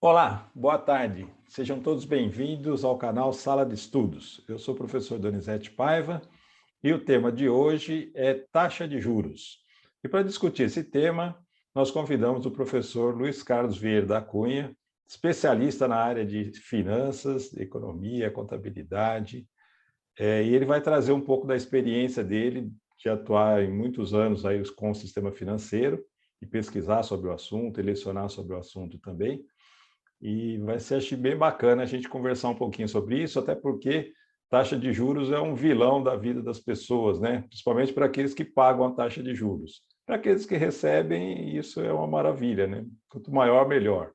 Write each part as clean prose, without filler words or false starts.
Olá, boa tarde. Sejam todos bem-vindos ao canal Sala de Estudos. Eu sou o professor Donizete Paiva e o tema de hoje é taxa de juros. E para discutir esse tema, nós convidamos o professor Luiz Carlos Vieira da Cunha, especialista na área de finanças, economia, contabilidade, e ele vai trazer um pouco da experiência dele de atuar em muitos anos aí com o sistema financeiro e pesquisar sobre o assunto, e lecionar sobre o assunto também. E vai ser, acho, bem bacana a gente conversar um pouquinho sobre isso, até porque taxa de juros é um vilão da vida das pessoas, né? Principalmente para aqueles que pagam a taxa de juros. Para aqueles que recebem, isso é uma maravilha, né? Quanto maior, melhor.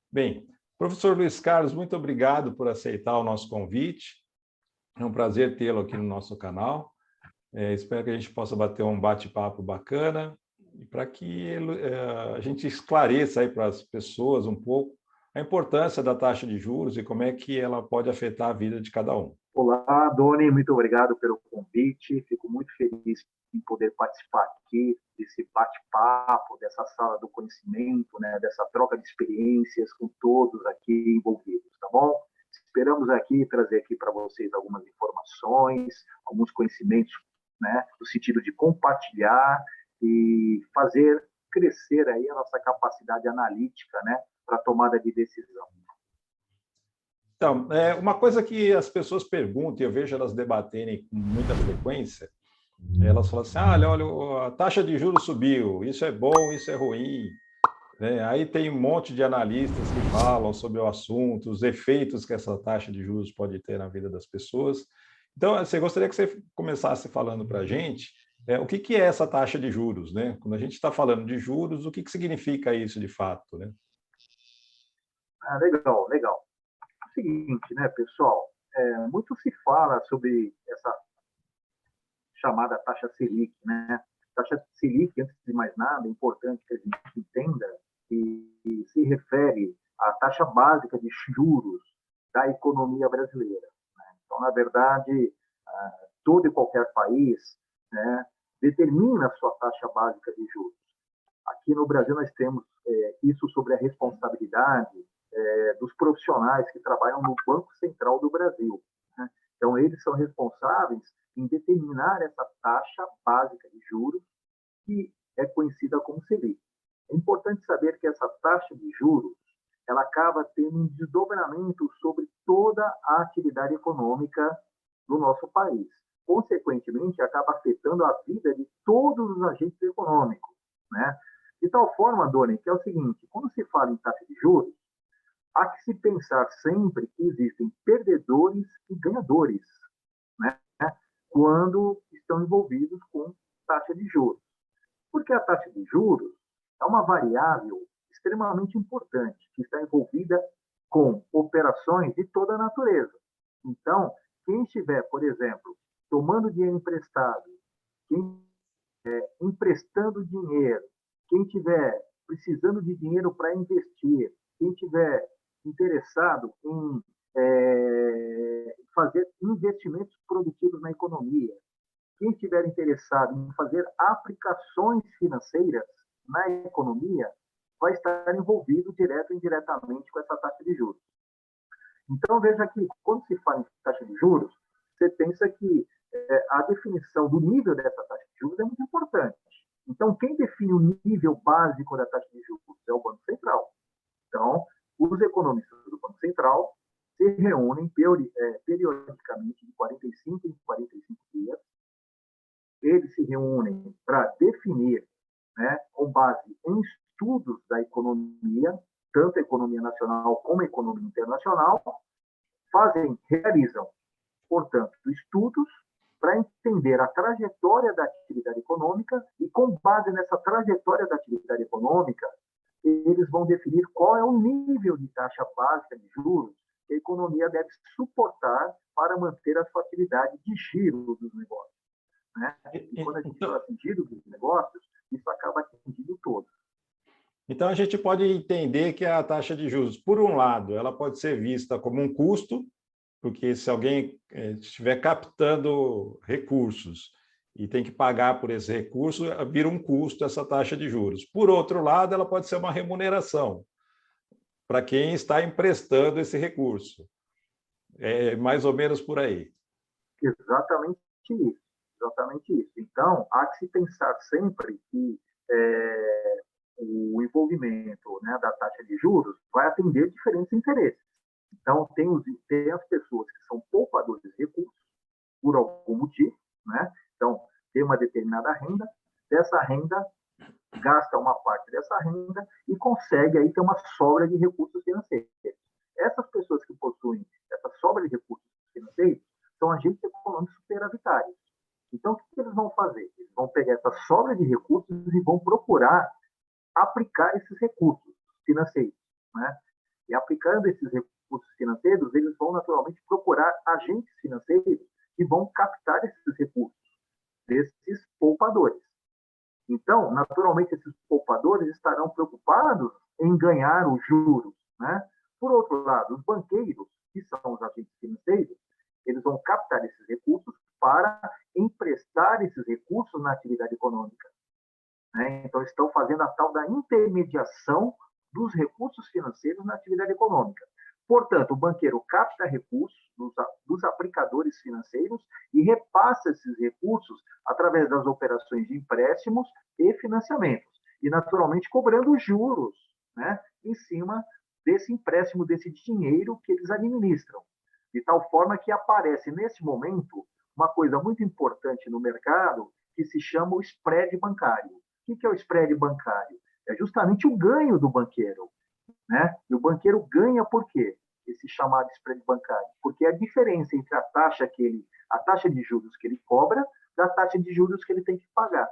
Bem, professor Luiz Carlos, muito obrigado por aceitar o nosso convite. É um prazer tê-lo aqui no nosso canal. Espero que a gente possa bater um bate-papo bacana e para que a gente esclareça aí para as pessoas um pouco a importância da taxa de juros e como é que ela pode afetar a vida de cada um. Olá, Doni, muito obrigado pelo convite. Fico muito feliz em poder participar aqui desse bate-papo, dessa sala do conhecimento, né, dessa troca de experiências com todos aqui envolvidos, tá bom? Esperamos aqui trazer aqui para vocês algumas informações, alguns conhecimentos, né, no sentido de compartilhar e fazer crescer aí a nossa capacidade analítica, né, para tomada de decisão. Então, uma coisa que as pessoas perguntam, e eu vejo elas debaterem com muita frequência, elas falam assim, olha, a taxa de juros subiu, isso é bom, isso é ruim. Aí tem um monte de analistas que falam sobre o assunto, os efeitos que essa taxa de juros pode ter na vida das pessoas. Então, você gostaria que você começasse falando para a gente o que é essa taxa de juros, né? Quando a gente está falando de juros, o que significa isso de fato, né? Ah, legal, legal. É o seguinte, né, pessoal? Muito se fala sobre essa chamada taxa Selic, né? Taxa Selic, antes de mais nada, é importante que a gente entenda que se refere à taxa básica de juros da economia brasileira. Né? Então, na verdade, todo e qualquer país, né, determina a sua taxa básica de juros. Aqui no Brasil nós temos isso sobre a responsabilidade dos profissionais que trabalham no Banco Central do Brasil. Né? Então, eles são responsáveis em determinar essa taxa básica de juros, que é conhecida como Selic. É importante saber que essa taxa de juros ela acaba tendo um desdobramento sobre toda a atividade econômica do nosso país. Consequentemente, acaba afetando a vida de todos os agentes econômicos. Né? De tal forma, Doni, que é o seguinte, quando se fala em taxa de juros, há que se pensar sempre que existem perdedores e ganhadores, né? Quando estão envolvidos com taxa de juros. Porque a taxa de juros é uma variável extremamente importante que está envolvida com operações de toda a natureza. Então, quem estiver, por exemplo, tomando dinheiro emprestado, quem emprestando dinheiro, quem estiver precisando de dinheiro para investir, quem estiver interessado em fazer investimentos produtivos na economia, quem estiver interessado em fazer aplicações financeiras na economia, vai estar envolvido direto ou indiretamente com essa taxa de juros. Então, veja que, quando se fala em taxa de juros, você pensa que a definição do nível dessa taxa de juros é muito importante. Então, quem define o nível básico da taxa de juros é o Banco Central. Então, os economistas do Banco Central se reúnem periodicamente de 45 em 45 dias. Eles se reúnem para definir, né, com base em estudos da economia, tanto a economia nacional como a economia internacional, realizam, portanto, estudos para entender a trajetória da atividade econômica e, com base nessa trajetória da atividade econômica, eles vão definir qual é o nível de taxa básica de juros que a economia deve suportar para manter a sua atividade de giro dos negócios. Né? E quando a gente fala de giro dos negócios, isso acaba atingindo todos. Então, a gente pode entender que a taxa de juros, por um lado, ela pode ser vista como um custo, porque se alguém estiver captando recursos e tem que pagar por esse recurso, vira um custo essa taxa de juros. Por outro lado, ela pode ser uma remuneração. para quem está emprestando esse recurso. É mais ou menos por aí. Exatamente isso. Exatamente isso. Então, há que se pensar sempre que o envolvimento, né, da taxa de juros vai atender diferentes interesses. Então, tem as pessoas que são poupadores de recursos, por algum motivo, né? Então, tem uma determinada renda, dessa renda, gasta uma parte dessa renda e consegue aí ter uma sobra de recursos financeiros. Essas pessoas que possuem essa sobra de recursos financeiros são agentes econômicos superavitários. Então, o que eles vão fazer? Eles vão pegar essa sobra de recursos e vão procurar aplicar esses recursos financeiros, né? E aplicando esses recursos financeiros, eles vão naturalmente procurar agentes financeiros que vão captar esses recursos desses poupadores. Então, naturalmente, esses poupadores estarão preocupados em ganhar os juros, né? Por outro lado, os banqueiros, que são os agentes financeiros, eles vão captar esses recursos para emprestar esses recursos na atividade econômica, né? Então, estão fazendo a tal da intermediação dos recursos financeiros na atividade econômica. Portanto, o banqueiro capta recursos dos aplicadores financeiros e repassa esses recursos através das operações de empréstimos e financiamentos. E, naturalmente, cobrando juros, né, em cima desse empréstimo, desse dinheiro que eles administram. De tal forma que aparece, nesse momento, uma coisa muito importante no mercado que se chama o spread bancário. O que é o spread bancário? É justamente o ganho do banqueiro, né? E o banqueiro ganha por quê? Esse chamado spread bancário. Porque é a diferença entre a taxa de juros que ele cobra da taxa de juros que ele tem que pagar.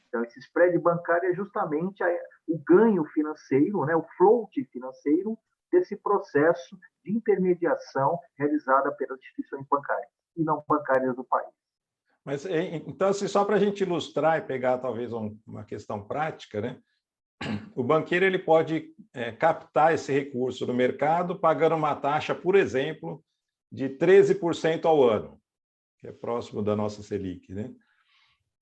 Então, esse spread bancário é justamente o ganho financeiro, né? O float financeiro desse processo de intermediação realizada pelas instituições bancárias e não bancárias do país. Mas, então, assim, só para a gente ilustrar e pegar talvez uma questão prática, né? O banqueiro ele pode captar esse recurso no mercado pagando uma taxa, por exemplo, de 13% ao ano, que é próximo da nossa Selic, né?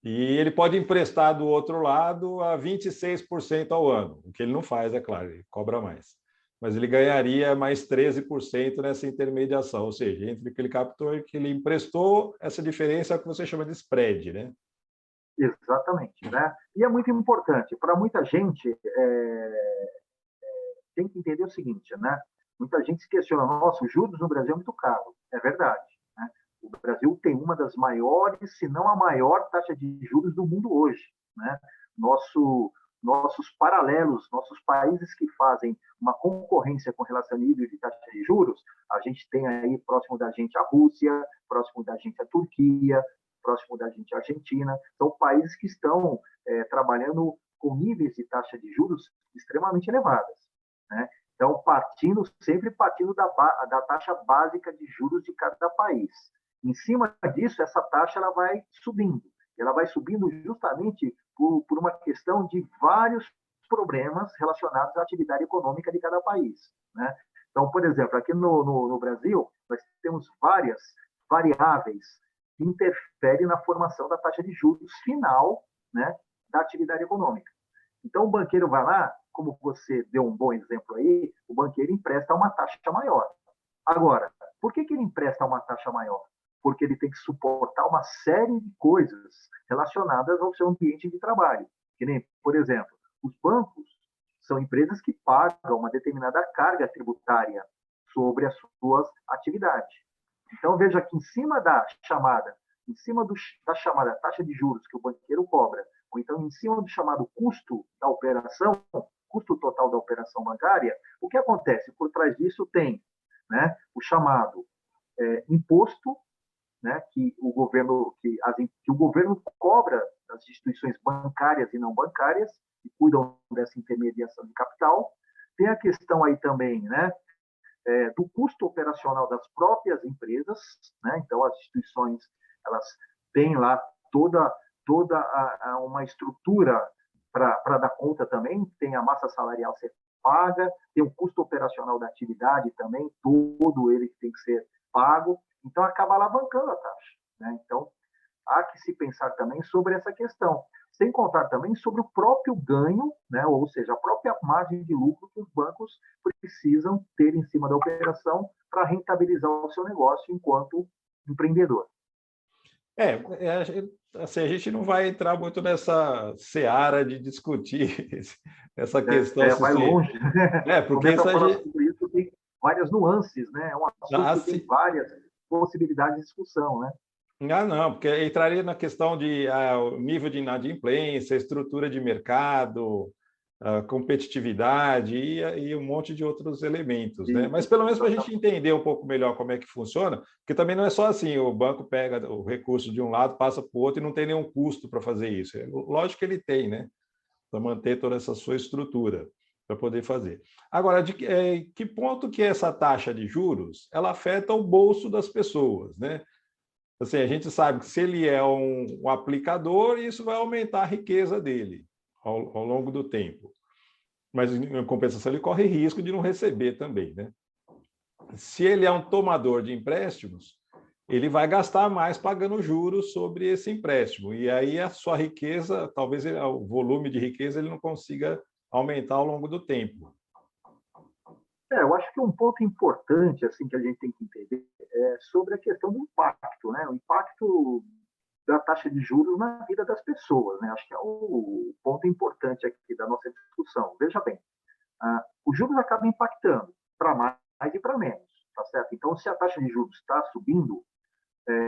E ele pode emprestar do outro lado a 26% ao ano, o que ele não faz, é claro, ele cobra mais. Mas ele ganharia mais 13% nessa intermediação, ou seja, entre o que ele captou e o que ele emprestou, essa diferença é o que você chama de spread, né? Exatamente, né? E é muito importante, para muita gente, tem que entender o seguinte, né? Muita gente se questiona, nossa, os juros no Brasil é muito caro. É verdade, né? O Brasil tem uma das maiores, se não a maior taxa de juros do mundo hoje, né? Nossos paralelos, nossos países que fazem uma concorrência com relação ao nível de taxa de juros, a gente tem aí próximo da gente a Rússia, próximo da gente a Turquia, próximo da gente a Argentina, são países que estão trabalhando com níveis de taxa de juros extremamente elevadas, né? Então, sempre partindo da taxa básica de juros de cada país. Em cima disso, essa taxa ela vai subindo. Ela vai subindo justamente por uma questão de vários problemas relacionados à atividade econômica de cada país, né? Então, por exemplo, aqui no Brasil, nós temos várias variáveis que interferem na formação da taxa de juros final, né, da atividade econômica. Então, o banqueiro vai lá, como você deu um bom exemplo aí, o banqueiro empresta uma taxa maior. Agora, por que ele empresta uma taxa maior? Porque ele tem que suportar uma série de coisas relacionadas ao seu ambiente de trabalho. Que nem, por exemplo, os bancos são empresas que pagam uma determinada carga tributária sobre as suas atividades. Então, veja que em cima da chamada taxa de juros que o banqueiro cobra, ou então em cima do chamado custo da operação, custo total da operação bancária, o que acontece? Por trás disso tem, né, o chamado imposto, né, que o governo cobra das instituições bancárias e não bancárias, que cuidam dessa intermediação de capital. Tem a questão aí também, né, do custo operacional das próprias empresas, né? Então as instituições elas têm lá toda uma estrutura para dar conta também, tem a massa salarial ser paga, tem o custo operacional da atividade também, todo ele que tem que ser pago, então acaba alavancando a taxa, né? Então há que se pensar também sobre essa questão. Sem contar também sobre o próprio ganho, né? Ou seja, a própria margem de lucro que os bancos precisam ter em cima da operação para rentabilizar o seu negócio enquanto empreendedor. Assim, a gente não vai entrar muito nessa seara de discutir essa questão. Vai longe, né? Porque Começa isso a a falar gente. sobre isso, tem várias nuances, né? É um assunto que tem Assim, várias possibilidades de discussão, né? não, porque entraria na questão de o nível de inadimplência, estrutura de mercado, a competitividade e um monte de outros elementos, né? Mas pelo menos para a gente entender um pouco melhor como é que funciona, porque também não é só assim, o banco pega o recurso de um lado, passa para o outro e não tem nenhum custo para fazer isso. Lógico que ele tem, né? Para manter toda essa sua estrutura para poder fazer. Agora, de que ponto que essa taxa de juros ela afeta o bolso das pessoas, né? Assim, a gente sabe que se ele é um aplicador, isso vai aumentar a riqueza dele ao longo do tempo. Mas, em compensação, ele corre risco de não receber também, né? Se ele é um tomador de empréstimos, ele vai gastar mais pagando juros sobre esse empréstimo. E aí a sua riqueza, talvez o volume de riqueza, ele não consiga aumentar ao longo do tempo. Eu acho que um ponto importante assim que a gente tem que entender é sobre a questão do impacto, né? O impacto da taxa de juros na vida das pessoas, né? Acho que é o ponto importante aqui da nossa discussão. Veja bem, os juros acabam impactando para mais e para menos, tá certo? Então, se a taxa de juros está subindo,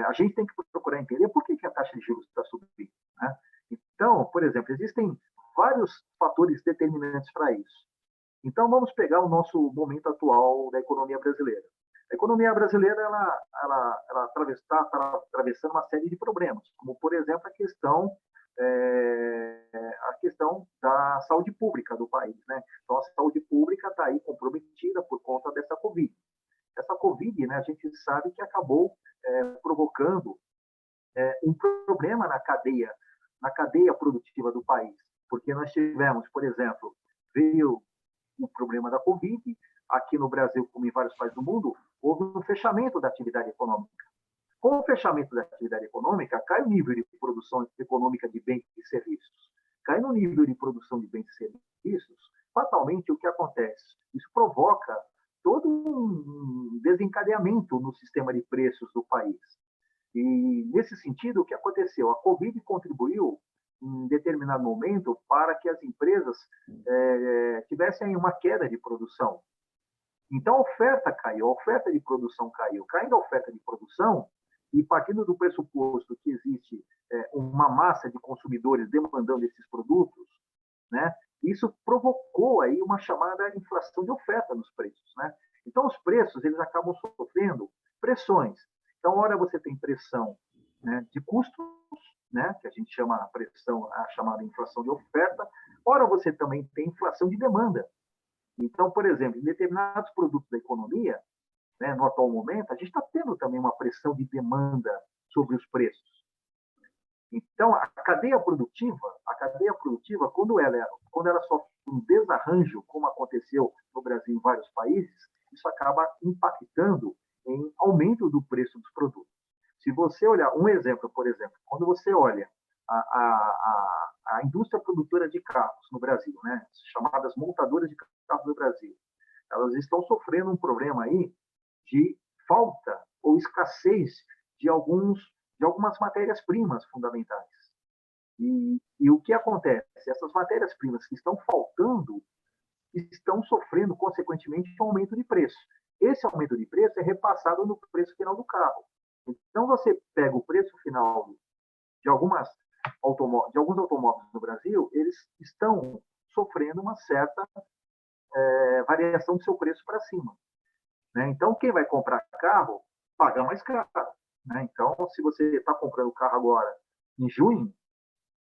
a gente tem que procurar entender por que a taxa de juros está subindo, né? Então, por exemplo, existem vários fatores determinantes para isso. Então, vamos pegar o nosso momento atual da economia brasileira. A economia brasileira ela está atravessando uma série de problemas, como, por exemplo, a questão da saúde pública do país, né? Então, a saúde pública está aí comprometida por conta dessa Covid. Essa Covid, né, a gente sabe que acabou provocando um problema na cadeia produtiva do país, porque nós tivemos, por exemplo, veio o problema da Covid, aqui no Brasil, como em vários países do mundo, houve um fechamento da atividade econômica. Com o fechamento da atividade econômica, cai o nível de produção econômica de bens e serviços. Cai no nível de produção de bens e serviços, fatalmente o que acontece? Isso provoca todo um desencadeamento no sistema de preços do país. E, nesse sentido, o que aconteceu? A Covid contribuiu, em determinado momento, para que as empresas tivessem uma queda de produção. Então, a oferta caiu, a oferta de produção caiu. Caindo a oferta de produção, e partindo do pressuposto que existe uma massa de consumidores demandando esses produtos, né, isso provocou aí uma chamada inflação de oferta nos preços, né? Então, os preços eles acabam sofrendo pressões. Então, ora você tem pressão, né, de custos, né, que a gente chama a pressão, a chamada inflação de oferta, ora você também tem inflação de demanda. Então, por exemplo, em determinados produtos da economia, né, no atual momento, a gente está tendo também uma pressão de demanda sobre os preços. Então, a cadeia produtiva, quando ela sofre um desarranjo, como aconteceu no Brasil e em vários países, isso acaba impactando em aumento do preço dos produtos. Se você olhar um exemplo, por exemplo, quando você olha a indústria produtora de carros no Brasil, né, chamadas montadoras de carros no Brasil, elas estão sofrendo um problema aí de falta ou escassez de algumas matérias-primas fundamentais. E o que acontece? Essas matérias-primas que estão faltando estão sofrendo, consequentemente, um aumento de preço. Esse aumento de preço é repassado no preço final do carro. Então, você pega o preço final de alguns automóveis no Brasil, eles estão sofrendo uma certa variação do seu preço para cima. Né? Então, quem vai comprar carro, paga mais caro. Né? Então, se você está comprando carro agora em junho,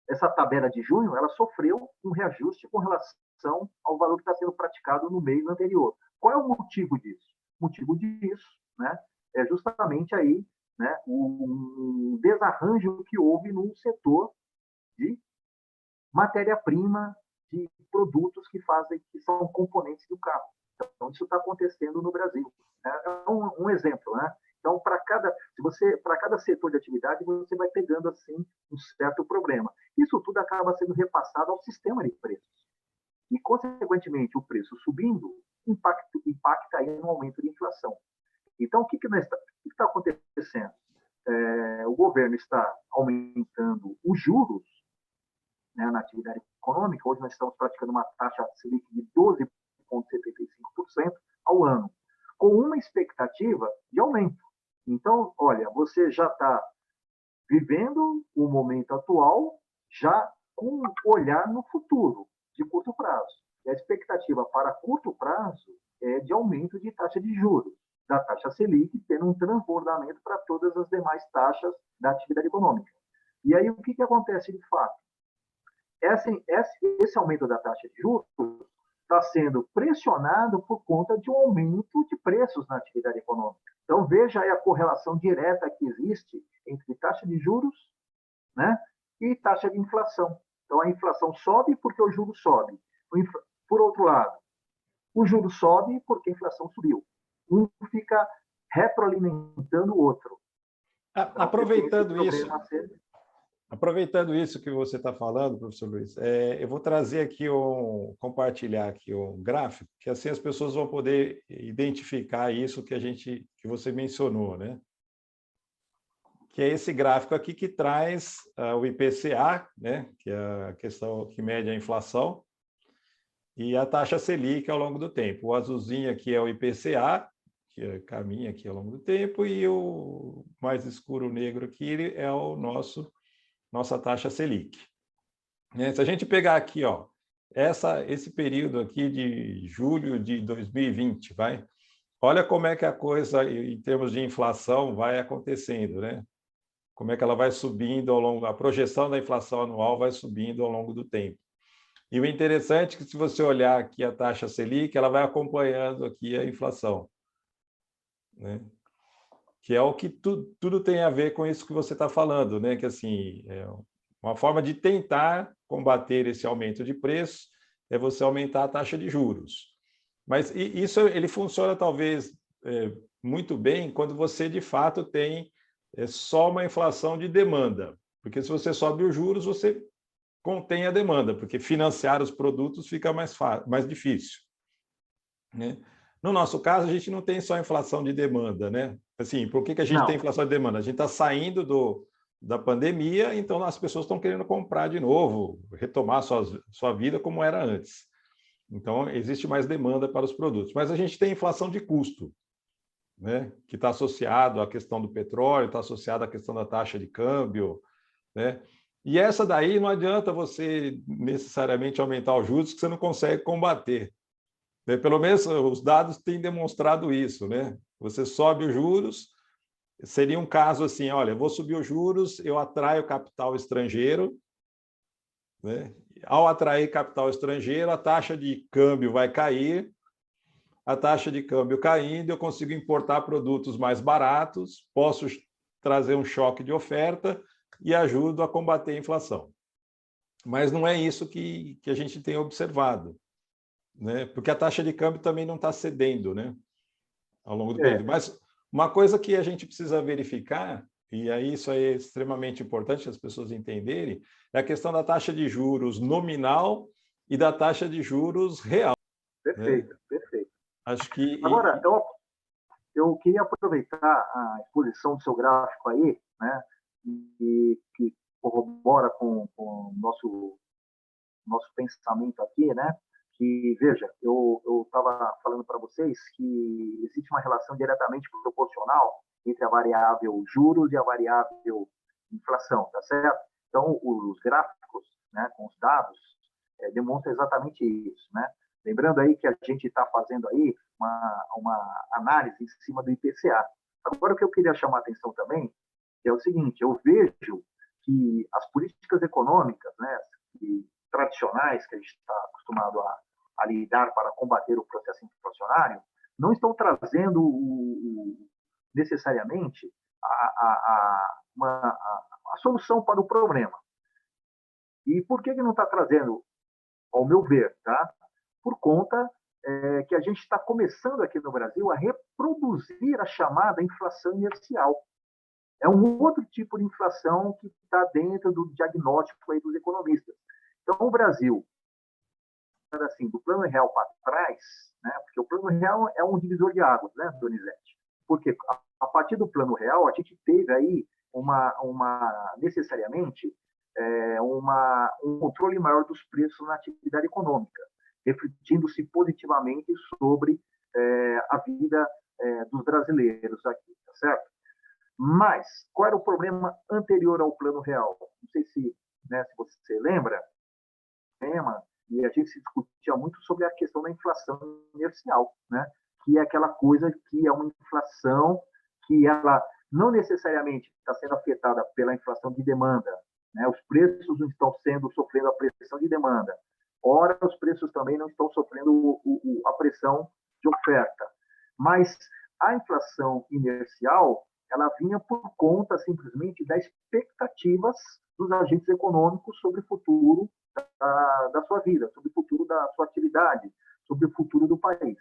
essa tabela de junho ela sofreu um reajuste com relação ao valor que está sendo praticado no mês anterior. Qual é o motivo disso? O motivo disso, né, é justamente aí, né, o desarranjo que houve no setor de matéria-prima, de produtos que são componentes do carro. Então, isso está acontecendo no Brasil. É um exemplo, né? Então, para cada setor de atividade, você vai pegando assim um certo problema. Isso tudo acaba sendo repassado ao sistema de preços. E, consequentemente, o preço subindo impacta aí no aumento de inflação. Então, o que está acontecendo? O governo está aumentando os juros, né, na atividade econômica. Hoje nós estamos praticando uma taxa Selic de 12,75% ao ano, com uma expectativa de aumento. Então, olha, você já está vivendo o momento atual já com um olhar no futuro, de curto prazo. E a expectativa para curto prazo é de aumento de taxa de juros, da taxa Selic, tendo um transbordamento para todas as demais taxas da atividade econômica. E aí, o que acontece de fato? Esse aumento da taxa de juros está sendo pressionado por conta de um aumento de preços na atividade econômica. Então, veja aí a correlação direta que existe entre taxa de juros, né, e taxa de inflação. Então, a inflação sobe porque o juro sobe. Por outro lado, o juro sobe porque a inflação subiu. Um fica retroalimentando o outro. Então, aproveitando isso que você está falando, professor Luiz, eu vou trazer aqui compartilhar aqui um gráfico, que assim as pessoas vão poder identificar isso que você mencionou, né? Que é esse gráfico aqui que traz o IPCA, né? Que é a questão que mede a inflação, e a taxa Selic ao longo do tempo. O azulzinho aqui é o IPCA, que caminha aqui ao longo do tempo, e o mais escuro negro aqui é nossa taxa Selic. Se a gente pegar aqui, ó, esse período aqui de julho de 2020, olha como é que a coisa, em termos de inflação, vai acontecendo, né? Como é que ela vai subindo ao longo, a projeção da inflação anual vai subindo ao longo do tempo. E o interessante é que, se você olhar aqui a taxa Selic, ela vai acompanhando aqui a inflação, né? Que é o que tudo tem a ver com isso que você está falando, né? Que assim, uma forma de tentar combater esse aumento de preço é você aumentar a taxa de juros. Mas isso ele funciona talvez muito bem quando você de fato tem só uma inflação de demanda, porque se você sobe os juros, você contém a demanda, porque financiar os produtos fica mais difícil, né? No nosso caso, a gente não tem só inflação de demanda, né? Assim, por que a gente tem inflação de demanda? A gente está saindo da pandemia, então as pessoas estão querendo comprar de novo, retomar sua vida como era antes. Então, existe mais demanda para os produtos. Mas a gente tem inflação de custo, né? Que está associado à questão do petróleo, está associado à questão da taxa de câmbio, né? E essa daí não adianta você necessariamente aumentar os juros, que você não consegue combater. Pelo menos os dados têm demonstrado isso, né? Você sobe os juros, seria um caso assim, olha, eu vou subir os juros, eu atraio capital estrangeiro, né? Ao atrair capital estrangeiro, a taxa de câmbio vai cair, a taxa de câmbio caindo, eu consigo importar produtos mais baratos, posso trazer um choque de oferta e ajudo a combater a inflação. Mas não é isso que a gente tem observado, né? Porque a taxa de câmbio também não está cedendo, né? Ao longo do período. Mas uma coisa que a gente precisa verificar, e aí isso é extremamente importante as pessoas entenderem, é a questão da taxa de juros nominal e da taxa de juros real. Perfeito, né? Perfeito. Acho que... Agora, eu queria aproveitar a exposição do seu gráfico aí, né, que corrobora com o nosso pensamento aqui, né, que, veja, eu estava falando para vocês que existe uma relação diretamente proporcional entre a variável juros e a variável inflação, tá certo? Então, os gráficos, né, com os dados, demonstram exatamente isso, né? Lembrando aí que a gente está fazendo aí uma análise em cima do IPCA. Agora, o que eu queria chamar a atenção também é o seguinte: eu vejo que as políticas econômicas, né, tradicionais que a gente está acostumado a lidar para combater o processo inflacionário, não estão trazendo necessariamente a solução para o problema. E por que não está trazendo, ao meu ver, tá? Por conta que a gente está começando aqui no Brasil a reproduzir a chamada inflação inercial. É um outro tipo de inflação que está dentro do diagnóstico aí dos economistas. Então, o Brasil, assim, do plano real para trás, né, porque o plano real é um divisor de águas, né, Donizete? Porque a partir do plano real, a gente teve aí necessariamente um controle maior dos preços na atividade econômica, refletindo-se positivamente sobre a vida dos brasileiros aqui, tá certo? Mas, qual era o problema anterior ao plano real? Não sei se, né, se você lembra, e a gente se discutia muito sobre a questão da inflação inercial, né? Que é aquela coisa que é uma inflação que ela não necessariamente está sendo afetada pela inflação de demanda, né? Os preços não estão sofrendo a pressão de demanda. Ora, os preços também não estão sofrendo a pressão de oferta. Mas a inflação inercial, ela vinha por conta simplesmente das expectativas dos agentes econômicos sobre o futuro da sua vida, sobre o futuro da sua atividade, sobre o futuro do país.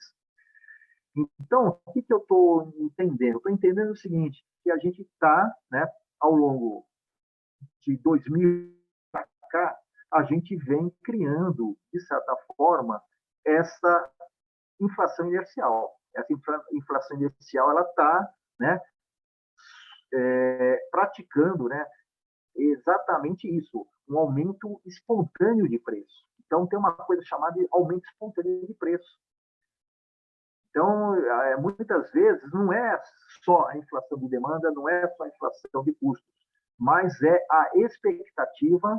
Então, o que eu estou entendendo? Estou entendendo o seguinte, que a gente está, né, ao longo de 2000 para cá, a gente vem criando, de certa forma, essa inflação inercial. Essa inflação inercial, ela está, né, praticando, né, exatamente isso, um aumento espontâneo de preço. Então, tem uma coisa chamada de aumento espontâneo de preço. Então, muitas vezes, não é só a inflação de demanda, não é só a inflação de custos, mas é a expectativa,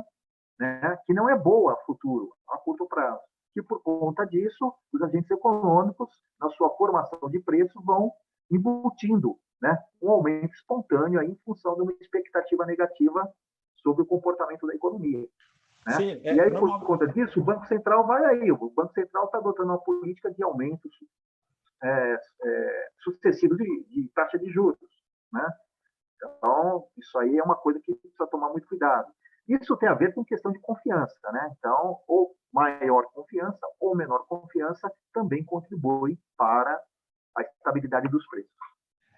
né, que não é boa a futuro, a curto prazo, que por conta disso, os agentes econômicos, na sua formação de preços, vão embutindo, né, um aumento espontâneo aí, em função de uma expectativa negativa sobre o comportamento da economia. Né? Sim, E aí, por conta disso, o Banco Central vai aí. O Banco Central está adotando uma política de aumentos sucessivos de taxa de juros. Né? Então, isso aí é uma coisa que precisa tomar muito cuidado. Isso tem a ver com questão de confiança. Né? Então, ou maior confiança ou menor confiança também contribui para a estabilidade dos preços.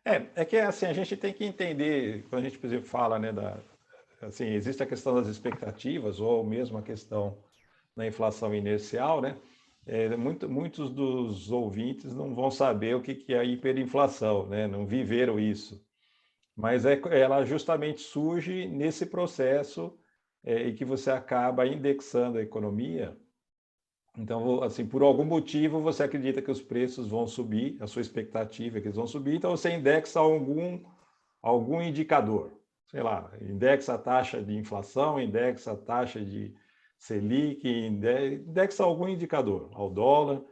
É que assim, a gente tem que entender, quando a gente, por exemplo, fala, né, assim, existe a questão das expectativas, ou mesmo a questão da inflação inercial, né? Muitos dos ouvintes não vão saber o que é a hiperinflação, né? Não viveram isso. Mas ela justamente surge nesse processo em que você acaba indexando a economia. Então, assim, por algum motivo você acredita que os preços vão subir, a sua expectativa é que eles vão subir, então você indexa algum indicador. Sei lá, indexa a taxa de inflação, indexa a taxa de Selic, indexa algum indicador ao dólar,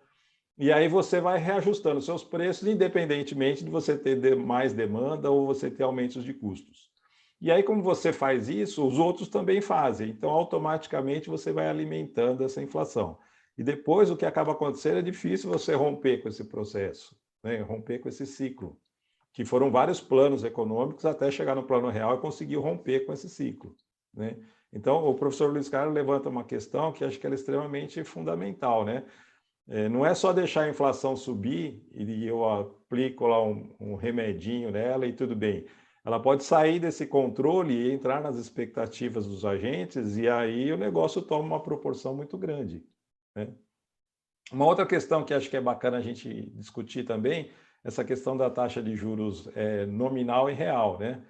e aí você vai reajustando seus preços, independentemente de você ter mais demanda ou você ter aumentos de custos. E aí, como você faz isso, os outros também fazem. Então, automaticamente, você vai alimentando essa inflação. E depois, o que acaba acontecendo, é difícil você romper com esse processo, né? Romper com esse ciclo, que foram vários planos econômicos até chegar no plano real e conseguir romper com esse ciclo, né? Então, o professor Luiz Carlos levanta uma questão que acho que é extremamente fundamental, né? Não é só deixar a inflação subir e eu aplico lá um remedinho nela e tudo bem. Ela pode sair desse controle e entrar nas expectativas dos agentes, e aí o negócio toma uma proporção muito grande, né? Uma outra questão que acho que é bacana a gente discutir também, essa questão da taxa de juros nominal e real, né?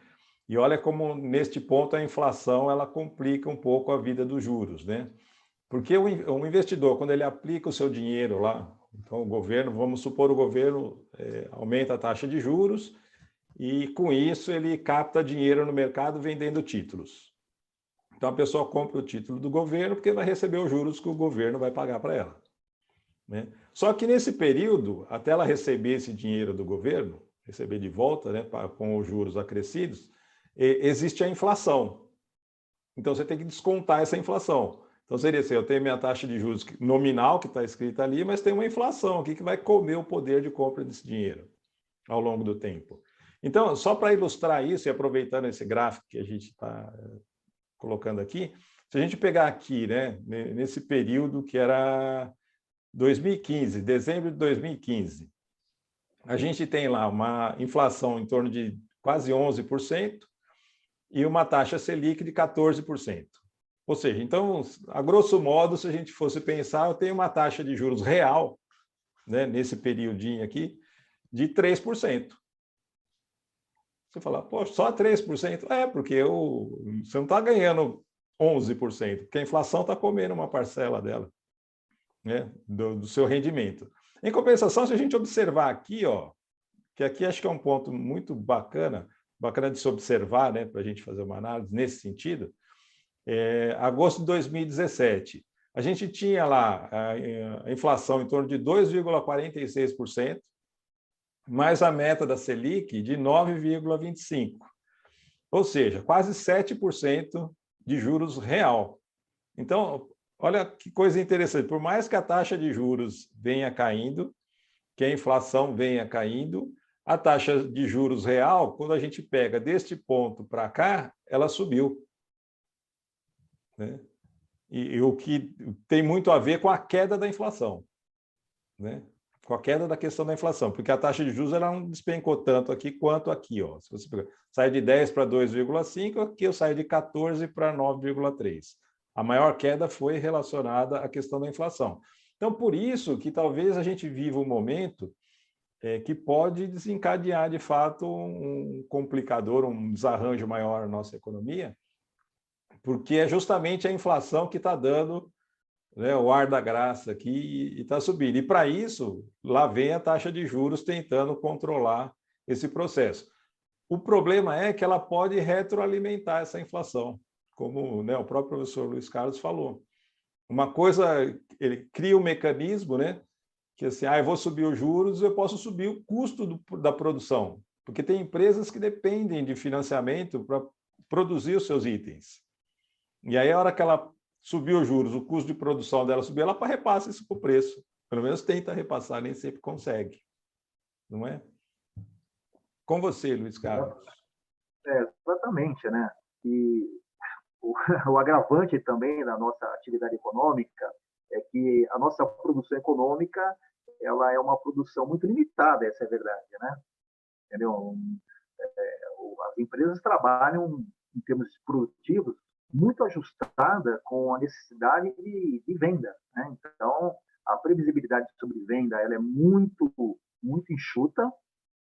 E olha como, neste ponto, a inflação ela complica um pouco a vida dos juros, né? Porque o investidor, quando ele aplica o seu dinheiro lá, então o governo, vamos supor, o governo aumenta a taxa de juros e com isso ele capta dinheiro no mercado vendendo títulos. Então a pessoa compra o título do governo porque vai receber os juros que o governo vai pagar para ela, né? Só que nesse período, até ela receber esse dinheiro do governo, receber de volta, né, com os juros acrescidos, existe a inflação. Então você tem que descontar essa inflação. Então seria assim, eu tenho minha taxa de juros nominal que está escrita ali, mas tem uma inflação aqui que vai comer o poder de compra desse dinheiro ao longo do tempo. Então, só para ilustrar isso e aproveitando esse gráfico que a gente está colocando aqui, se a gente pegar aqui, né, nesse período que era 2015, dezembro de 2015, a gente tem lá uma inflação em torno de quase 11% e uma taxa Selic de 14%. Ou seja, então, a grosso modo, se a gente fosse pensar, eu tenho uma taxa de juros real, né, nesse periodinho aqui, de 3%. Você fala, poxa, só 3%? É, porque você não está ganhando 11%, porque a inflação está comendo uma parcela dela, né, do seu rendimento. Em compensação, se a gente observar aqui, ó, que aqui acho que é um ponto muito bacana de se observar, né, para a gente fazer uma análise nesse sentido, agosto de 2017, a gente tinha lá a inflação em torno de 2,46%, mais a meta da Selic de 9,25%. Ou seja, quase 7% de juros real. Então, olha que coisa interessante. Por mais que a taxa de juros venha caindo, que a inflação venha caindo, a taxa de juros real, quando a gente pega deste ponto para cá, ela subiu, né? E o que tem muito a ver com a queda da inflação, né? Com a queda da questão da inflação, porque a taxa de juros ela não despencou tanto aqui quanto aqui. Ó. Se você sai de 10 para 2,5, aqui eu saio de 14 para 9,3. A maior queda foi relacionada à questão da inflação. Então, por isso que talvez a gente viva um momento que pode desencadear, de fato, um complicador, um desarranjo maior na nossa economia, porque é justamente a inflação que está dando, né, o ar da graça aqui e está subindo. E, para isso, lá vem a taxa de juros tentando controlar esse processo. O problema é que ela pode retroalimentar essa inflação, como, né, o próprio professor Luiz Carlos falou. Uma coisa, ele cria um mecanismo, né, que assim, eu vou subir os juros, eu posso subir o custo da produção, porque tem empresas que dependem de financiamento para produzir os seus itens. E aí, a hora que ela subiu os juros, o custo de produção dela subiu, ela repassa isso para o preço. Pelo menos tenta repassar, nem sempre consegue. Não é? Com você, Luiz Carlos. Exatamente, né? E o agravante também da nossa atividade econômica é que a nossa produção econômica ela é uma produção muito limitada, essa é a verdade, né? Entendeu? As empresas trabalham em termos produtivos muito ajustada com a necessidade de venda, né? Então, a previsibilidade sobre venda ela é muito enxuta,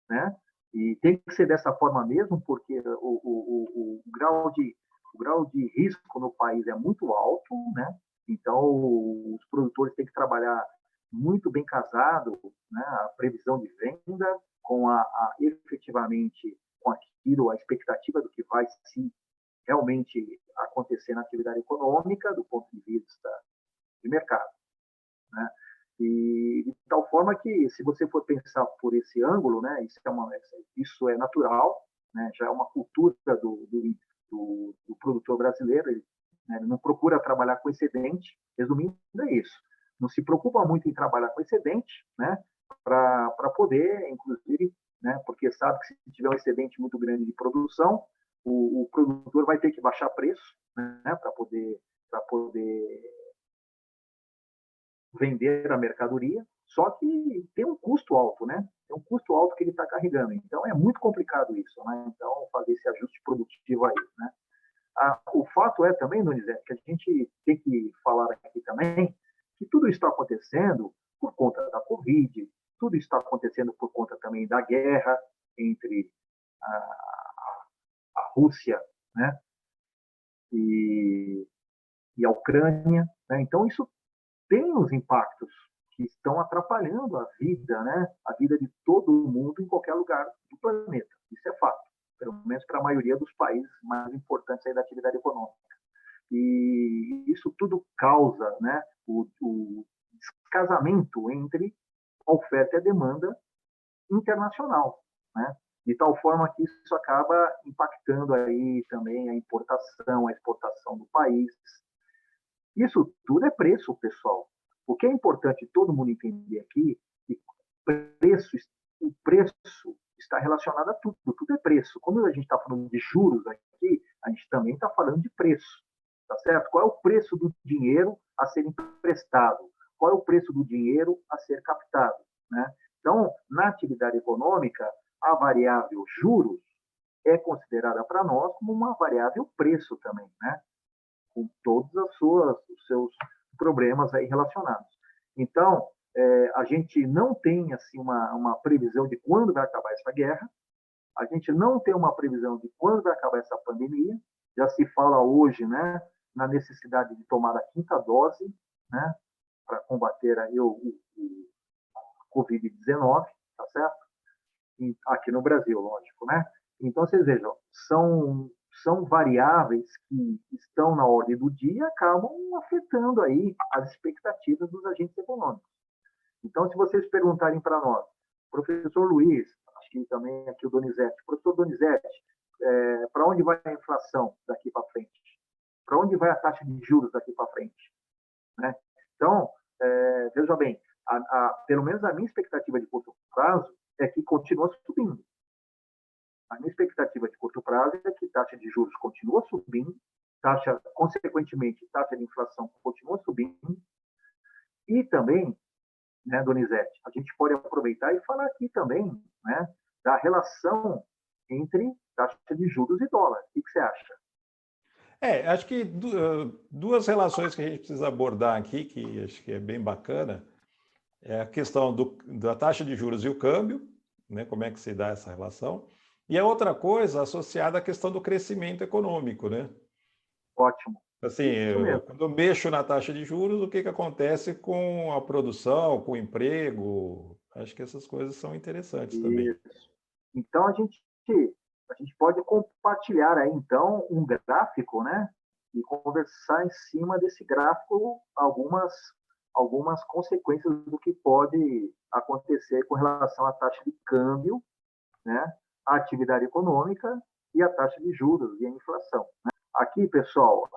né? E tem que ser dessa forma mesmo, porque o grau de risco no país é muito alto, né? Então, os produtores têm que trabalhar muito bem casado, né? A previsão de venda com efetivamente com aquilo, a expectativa do que vai se realmente acontecer na atividade econômica do ponto de vista de mercado, né? E de tal forma que, se você for pensar por esse ângulo, né, isso é natural, né, já é uma cultura do produtor brasileiro, né, ele não procura trabalhar com excedente, resumindo, é isso. Não se preocupa muito em trabalhar com excedente, né, para poder, inclusive, né, porque sabe que se tiver um excedente muito grande de produção, o produtor vai ter que baixar preço, né, para poder vender a mercadoria, só que tem um custo alto, né? Tem um custo alto que ele está carregando. Então, é muito complicado isso, né? Então, fazer esse ajuste produtivo aí, né? O fato é também, Donizete, que a gente tem que falar aqui também que tudo está acontecendo por conta da Covid, tudo está acontecendo por conta também da guerra entre a Rússia, né? E a Ucrânia, né? Então, isso tem os impactos que estão atrapalhando a vida, né? A vida de todo mundo em qualquer lugar do planeta. Isso é fato, pelo menos para a maioria dos países mais importantes aí da atividade econômica. E isso tudo causa, né, o descasamento entre a oferta e a demanda internacional, né? De tal forma que isso acaba impactando aí também a importação, a exportação do país. Isso tudo é preço, pessoal. O que é importante todo mundo entender aqui é que o preço está relacionado a tudo. Tudo é preço. Quando a gente está falando de juros aqui, a gente também está falando de preço. Tá certo? Qual é o preço do dinheiro a ser emprestado? qual é o preço do dinheiro a ser captado, né? Então, na atividade econômica, a variável juros é considerada para nós como uma variável preço também, né? Com todos os seus problemas aí relacionados. Então, a gente não tem assim uma previsão de quando vai acabar essa guerra, a gente não tem uma previsão de quando vai acabar essa pandemia. Já se fala hoje, né, na necessidade de tomar a quinta dose, né, para combater aí o Covid-19, tá certo? Aqui no Brasil, lógico, né? Então, vocês vejam, são variáveis que estão na ordem do dia e acabam afetando aí as expectativas dos agentes econômicos. Então, se vocês perguntarem para nós, professor Luiz, acho que também aqui o Donizete, professor Donizete, para onde vai a inflação daqui para frente? Para onde vai a taxa de juros daqui para frente? Né? Então, veja bem, pelo menos a minha expectativa de curto prazo é que continua subindo. A minha expectativa de curto prazo é que taxa de juros continua subindo, consequentemente, taxa de inflação continua subindo, e também, né, Donizete, a gente pode aproveitar e falar aqui também, né, da relação entre taxa de juros e dólar. O que você acha? Acho que duas relações que a gente precisa abordar aqui, que acho que é bem bacana, é a questão da taxa de juros e o câmbio, né, como é que se dá essa relação, e a outra coisa associada à questão do crescimento econômico, né? Ótimo. Assim, quando eu mexo na taxa de juros, o que acontece com a produção, com o emprego? Acho que essas coisas são interessantes também. Isso. Então, a gente pode compartilhar aí, então, um gráfico, né? E conversar em cima desse gráfico algumas consequências do que pode acontecer com relação à taxa de câmbio, né? A atividade econômica e a taxa de juros e a inflação. Né? Aqui, pessoal,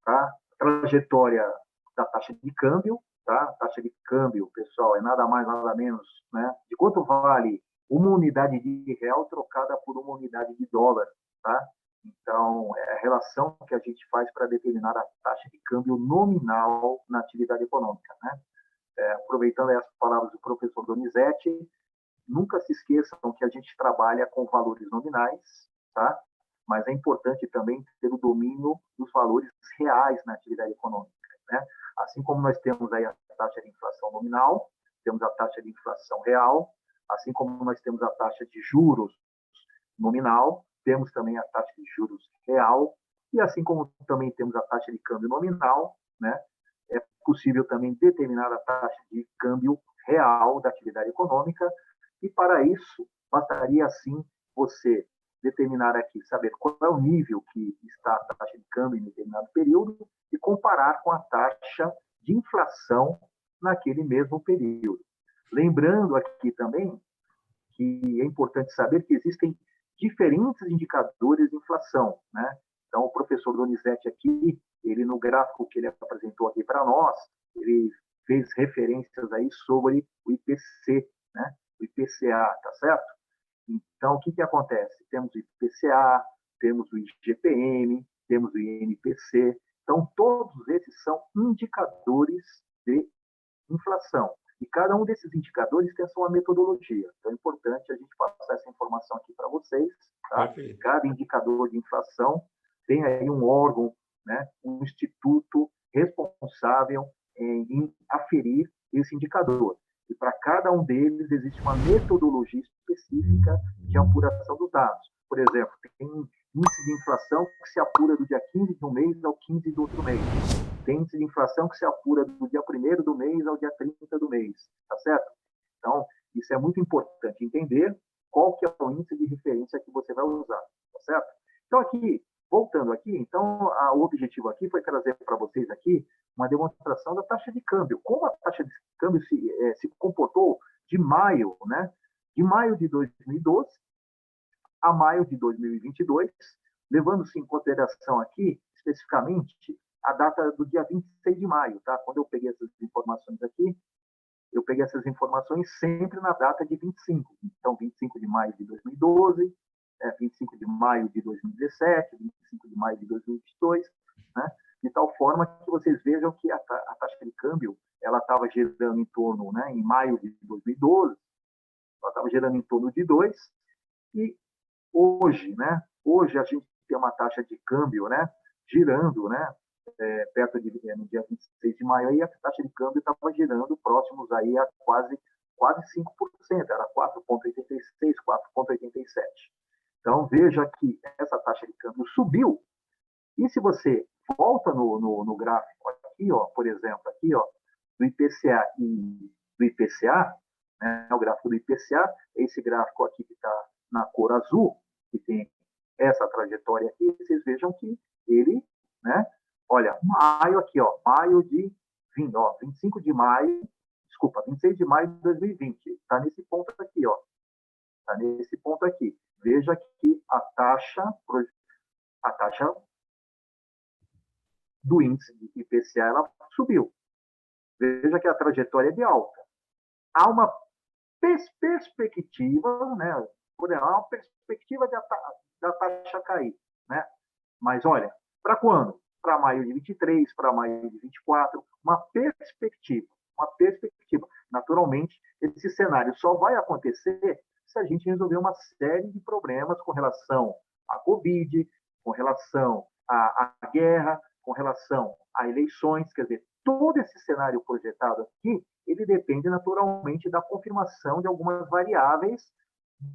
tá? Trajetória da taxa de câmbio, tá? A taxa de câmbio, pessoal, é nada mais, nada menos, né? De quanto vale uma unidade de real trocada por uma unidade de dólar, tá? Então, é a relação que a gente faz para determinar a taxa de câmbio nominal na atividade econômica, né? Aproveitando as palavras do professor Donizete, nunca se esqueçam que a gente trabalha com valores nominais, tá? Mas é importante também ter o domínio dos valores reais na atividade econômica, né? Assim como nós temos aí a taxa de inflação nominal, temos a taxa de inflação real, assim como nós temos a taxa de juros nominal, temos também a taxa de juros real, e assim como também temos a taxa de câmbio nominal, né? É possível também determinar a taxa de câmbio real da atividade econômica, e para isso bastaria assim você determinar aqui, saber qual é o nível que está a taxa de câmbio em determinado período e comparar com a taxa de inflação naquele mesmo período. Lembrando aqui também que é importante saber que existem diferentes indicadores de inflação, né? Então, o professor Donizete aqui, ele no gráfico que ele apresentou aqui para nós, ele fez referências aí sobre o IPC, né? O IPCA, tá certo? Então, o que acontece? Temos o IPCA, temos o IGPM, temos o INPC. Então, todos esses são indicadores de inflação. E cada um desses indicadores tem a sua metodologia. Então, é importante a gente passar essa informação aqui para vocês. Tá? Cada indicador de inflação tem aí um órgão, né, um instituto responsável em aferir esse indicador. E para cada um deles existe uma metodologia específica de apuração dos dados. Por exemplo, tem índice de inflação que se apura do dia 15 de um mês ao 15 do outro mês. Tem índice de inflação que se apura do dia 1º do mês ao dia 30 do mês, tá certo? Então, isso é muito importante, entender qual que é o índice de referência que você vai usar, tá certo? Então, aqui, voltando aqui, então, o objetivo aqui foi trazer para vocês aqui uma demonstração da taxa de câmbio. Como a taxa de câmbio se comportou de maio, né? De maio de 2012 a maio de 2022, levando-se em consideração aqui, especificamente, a data do dia 26 de maio, tá? Quando eu peguei essas informações aqui, eu peguei essas informações sempre na data de 25. Então, 25 de maio de 2012, 25 de maio de 2017, 25 de maio de 2022, né? De tal forma que vocês vejam que a taxa de câmbio ela estava gerando em torno, né, em maio de 2012, ela estava gerando em torno de 2, e hoje, né, hoje a gente tem uma taxa de câmbio, né, girando, né, perto de, no dia 26 de maio, aí a taxa de câmbio estava girando próximos aí a quase 5%, era 4,86, 4,87. Então, veja que essa taxa de câmbio subiu, e se você volta no gráfico aqui, ó, por exemplo, aqui, ó, do IPCA e do IPCA, né, o gráfico do IPCA, esse gráfico aqui que está na cor azul, que tem essa trajetória aqui, vocês vejam que ele, né, olha, maio aqui, ó, maio de 20, ó, 25 de maio, desculpa, 26 de maio de 2020, está nesse ponto aqui, ó, está nesse ponto aqui. Veja que a taxa do índice de IPCA ela subiu. Veja que a trajetória é de alta. Há uma perspectiva, né? Há uma perspectiva da taxa cair, né? Mas olha, para quando? Para maio de 23, para maio de 24, uma perspectiva, uma perspectiva. Naturalmente, esse cenário só vai acontecer se a gente resolver uma série de problemas com relação à Covid, com relação à guerra, com relação a eleições, quer dizer, todo esse cenário projetado aqui, ele depende naturalmente da confirmação de algumas variáveis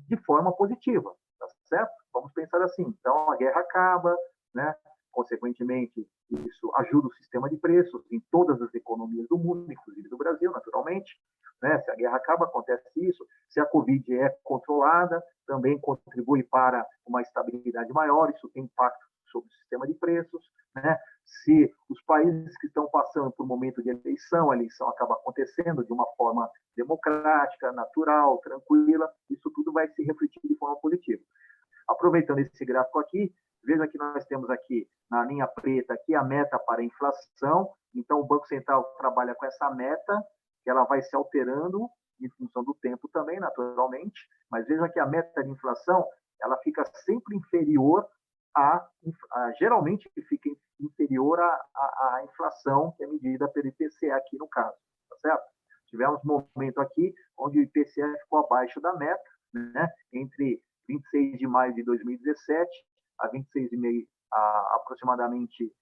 de forma positiva, tá certo? Vamos pensar assim, então a guerra acaba, né? Consequentemente, isso ajuda o sistema de preços em todas as economias do mundo, inclusive do Brasil, naturalmente. Né? Se a guerra acaba, acontece isso. Se a Covid é controlada, também contribui para uma estabilidade maior, isso tem impacto sobre o sistema de preços. Né? Se os países que estão passando por um momento de eleição, a eleição acaba acontecendo de uma forma democrática, natural, tranquila, isso tudo vai se refletir de forma positiva. Aproveitando esse gráfico aqui, veja que nós temos aqui, na linha preta, aqui a meta para a inflação. Então, o Banco Central trabalha com essa meta, que ela vai se alterando em função do tempo também, naturalmente. Mas veja que a meta de inflação, ela fica sempre inferior geralmente fica inferior à inflação, que é medida pelo IPCA aqui no caso, tá certo? Tivemos um momento aqui onde o IPCA ficou abaixo da meta, né? Entre 26 de maio de 2017 a 26 de maio, aproximadamente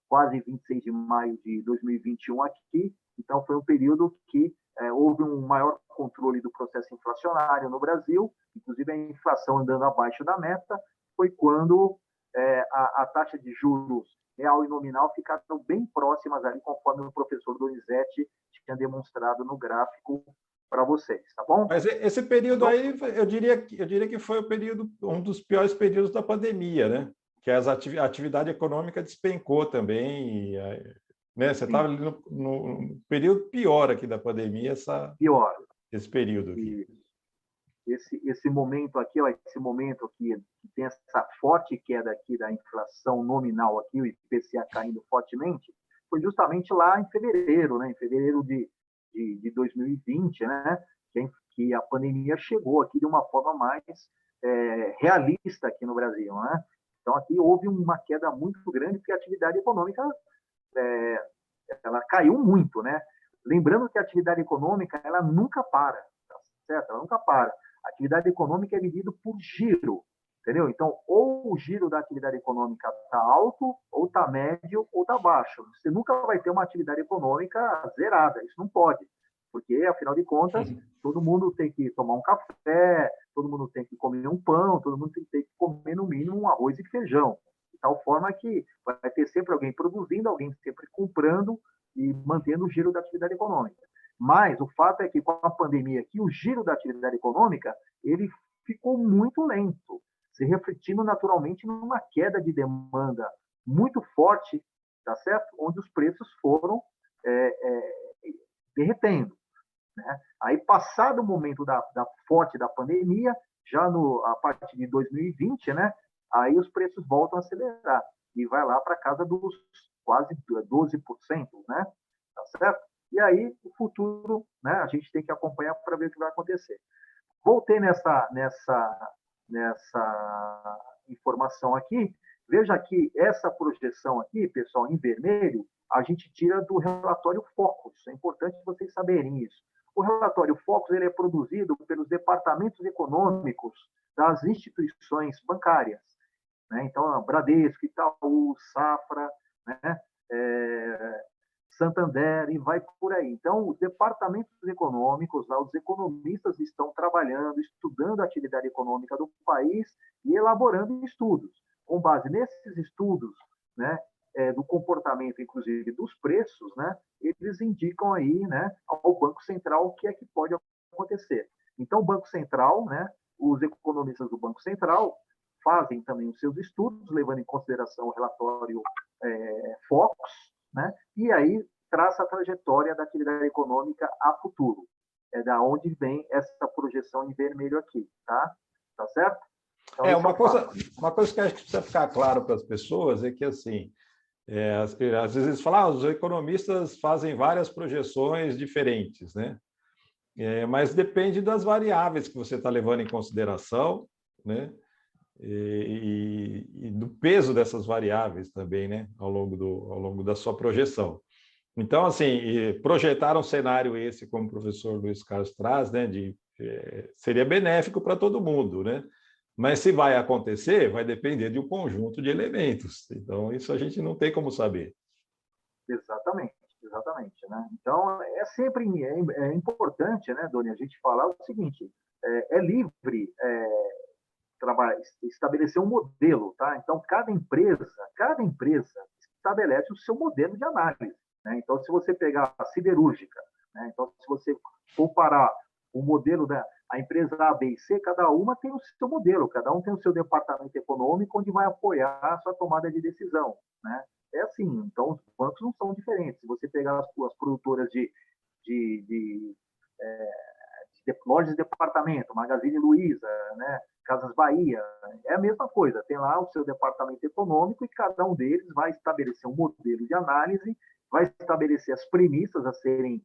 quase 26 de maio de 2021 aqui. Então, foi um período que houve um maior controle do processo inflacionário no Brasil, inclusive a inflação andando abaixo da meta, foi quando a taxa de juros real e nominal ficaram bem próximas ali, conforme o professor Donizete tinha demonstrado no gráfico para vocês, tá bom? Mas esse período aí, eu diria que foi o período, um dos piores períodos da pandemia, né? Que a atividade econômica despencou também, né? Você estava no período pior aqui da pandemia, esse período aqui. Esse momento aqui, ó, esse momento aqui que tem essa forte queda aqui da inflação nominal aqui, o IPCA caindo fortemente, foi justamente lá em fevereiro, né? Em fevereiro de 2020, né? Que a pandemia chegou aqui de uma forma mais realista aqui no Brasil, né? Então aqui houve uma queda muito grande porque a atividade econômica ela caiu muito, né? Lembrando que a atividade econômica ela nunca para, tá certo? Ela nunca para. A atividade econômica é medida por giro, entendeu? Então, ou o giro da atividade econômica está alto, ou está médio, ou está baixo. Você nunca vai ter uma atividade econômica zerada, isso não pode, porque, afinal de contas, todo mundo tem que tomar um café, todo mundo tem que comer um pão, todo mundo tem que comer, no mínimo, um arroz e feijão, de tal forma que vai ter sempre alguém produzindo, alguém sempre comprando e mantendo o giro da atividade econômica. Mas o fato é que, com a pandemia aqui, o giro da atividade econômica ele ficou muito lento, se refletindo naturalmente numa queda de demanda muito forte, tá certo? Onde os preços foram derretendo. Né? Aí, passado o momento forte da pandemia, já a partir de 2020, né? Aí os preços voltam a acelerar e vai lá para casa dos quase 12%, né? Tá certo? E aí, o futuro, né, a gente tem que acompanhar para ver o que vai acontecer. Voltei nessa informação aqui, Veja que essa projeção aqui, pessoal, em vermelho, a gente tira do relatório Focus. É importante vocês saberem isso. O relatório Focus ele é produzido pelos departamentos econômicos das instituições bancárias, né? Então, Bradesco, Itaú, Safra, né? Santander e vai por aí. Então, os departamentos econômicos, os economistas estão trabalhando, estudando a atividade econômica do país e elaborando estudos. Com base nesses estudos, né, do comportamento, inclusive, dos preços, né, eles indicam aí, né, ao Banco Central o que é que pode acontecer. Então, o Banco Central, né, os economistas do Banco Central fazem também os seus estudos, levando em consideração o relatório Focus, né, e aí traça a trajetória da atividade econômica a futuro. É da onde vem essa projeção em vermelho aqui, tá? Tá certo? Então, uma coisa que acho que precisa ficar claro para as pessoas é que, assim, às vezes eles falam, os economistas fazem várias projeções diferentes, né? Mas depende das variáveis que você está levando em consideração, né? E do peso dessas variáveis também, né? Ao longo da sua projeção. Então, assim, projetar um cenário esse, como o professor Luiz Carlos traz, né? Seria benéfico para todo mundo, né? Mas se vai acontecer, vai depender de um conjunto de elementos. Então, isso a gente não tem como saber. Exatamente, exatamente. Né? Então, sempre importante, né, Doni, a gente falar o seguinte, é livre estabelecer um modelo, tá? Então, cada empresa estabelece o seu modelo de análise, né? Então, se você pegar a siderúrgica, né? Então, se você comparar o modelo da a empresa A, B e C, cada uma tem o seu modelo, cada um tem o seu departamento econômico onde vai apoiar a sua tomada de decisão, né? É assim, então os bancos não são diferentes. Se você pegar as produtoras de lojas de departamento, Magazine Luiza, né? Casas Bahia, é a mesma coisa. Tem lá o seu departamento econômico e cada um deles vai estabelecer um modelo de análise, vai estabelecer as premissas a serem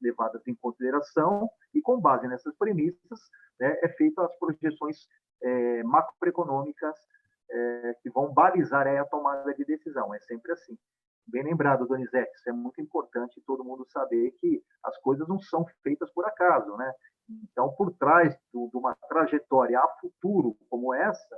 levadas em consideração e, com base nessas premissas, né, é feita as projeções macroeconômicas que vão balizar a tomada de decisão. É sempre assim. Bem lembrado, Donizete, isso é muito importante todo mundo saber que as coisas não são feitas por acaso, né? Então, por trás de uma trajetória a futuro como essa,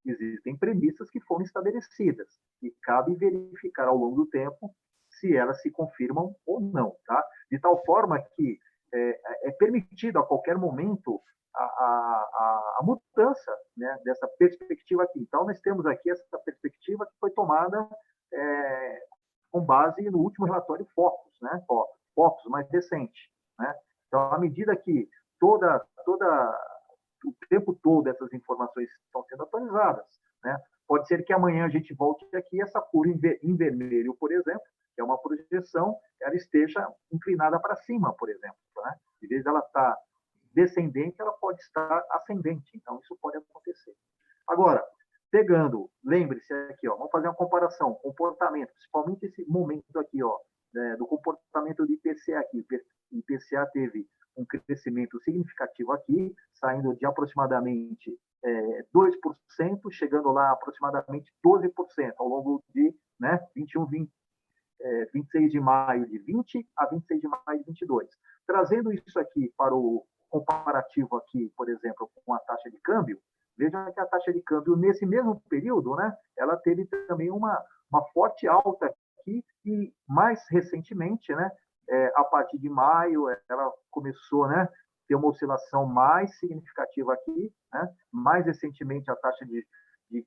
existem premissas que foram estabelecidas e cabe verificar ao longo do tempo se elas se confirmam ou não, tá? De tal forma que é permitido a qualquer momento a mudança, né, dessa perspectiva aqui. Então, nós temos aqui essa perspectiva que foi tomada com base no último relatório Focus, né? Focus mais recente, né? Então, à medida que o tempo todo essas informações estão sendo atualizadas, né? Pode ser que amanhã a gente volte aqui e essa curva em vermelho, por exemplo, que é uma projeção, ela esteja inclinada para cima, por exemplo, né? Em vez dela estar descendente, ela pode estar ascendente. Então, isso pode acontecer. Agora, lembre-se aqui, ó, vamos fazer uma comparação, comportamento, principalmente esse momento aqui, ó, do comportamento do IPCA aqui. O IPCA teve um crescimento significativo aqui, saindo de aproximadamente 2%, chegando lá a aproximadamente 12% ao longo de 26 de maio de 20 a 26 de maio de 22. Trazendo isso aqui para o comparativo aqui, por exemplo, com a taxa de câmbio, veja que a taxa de câmbio, nesse mesmo período, né, ela teve também uma forte alta aqui e, mais recentemente, né, a partir de maio, ela começou, né, ter uma oscilação mais significativa aqui, né? Mais recentemente, a taxa de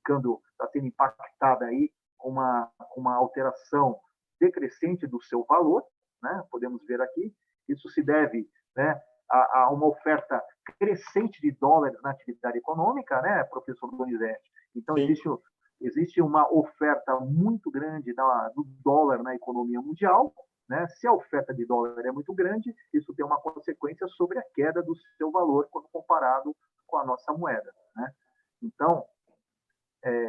câmbio está sendo impactada aí com uma alteração decrescente do seu valor, né? Podemos ver aqui. Isso se deve, né, a uma oferta crescente de dólares na atividade econômica, né, professor Donizete? Então, existe uma oferta muito grande do dólar na economia mundial, né? Se a oferta de dólar é muito grande, isso tem uma consequência sobre a queda do seu valor quando comparado com a nossa moeda, né? Então,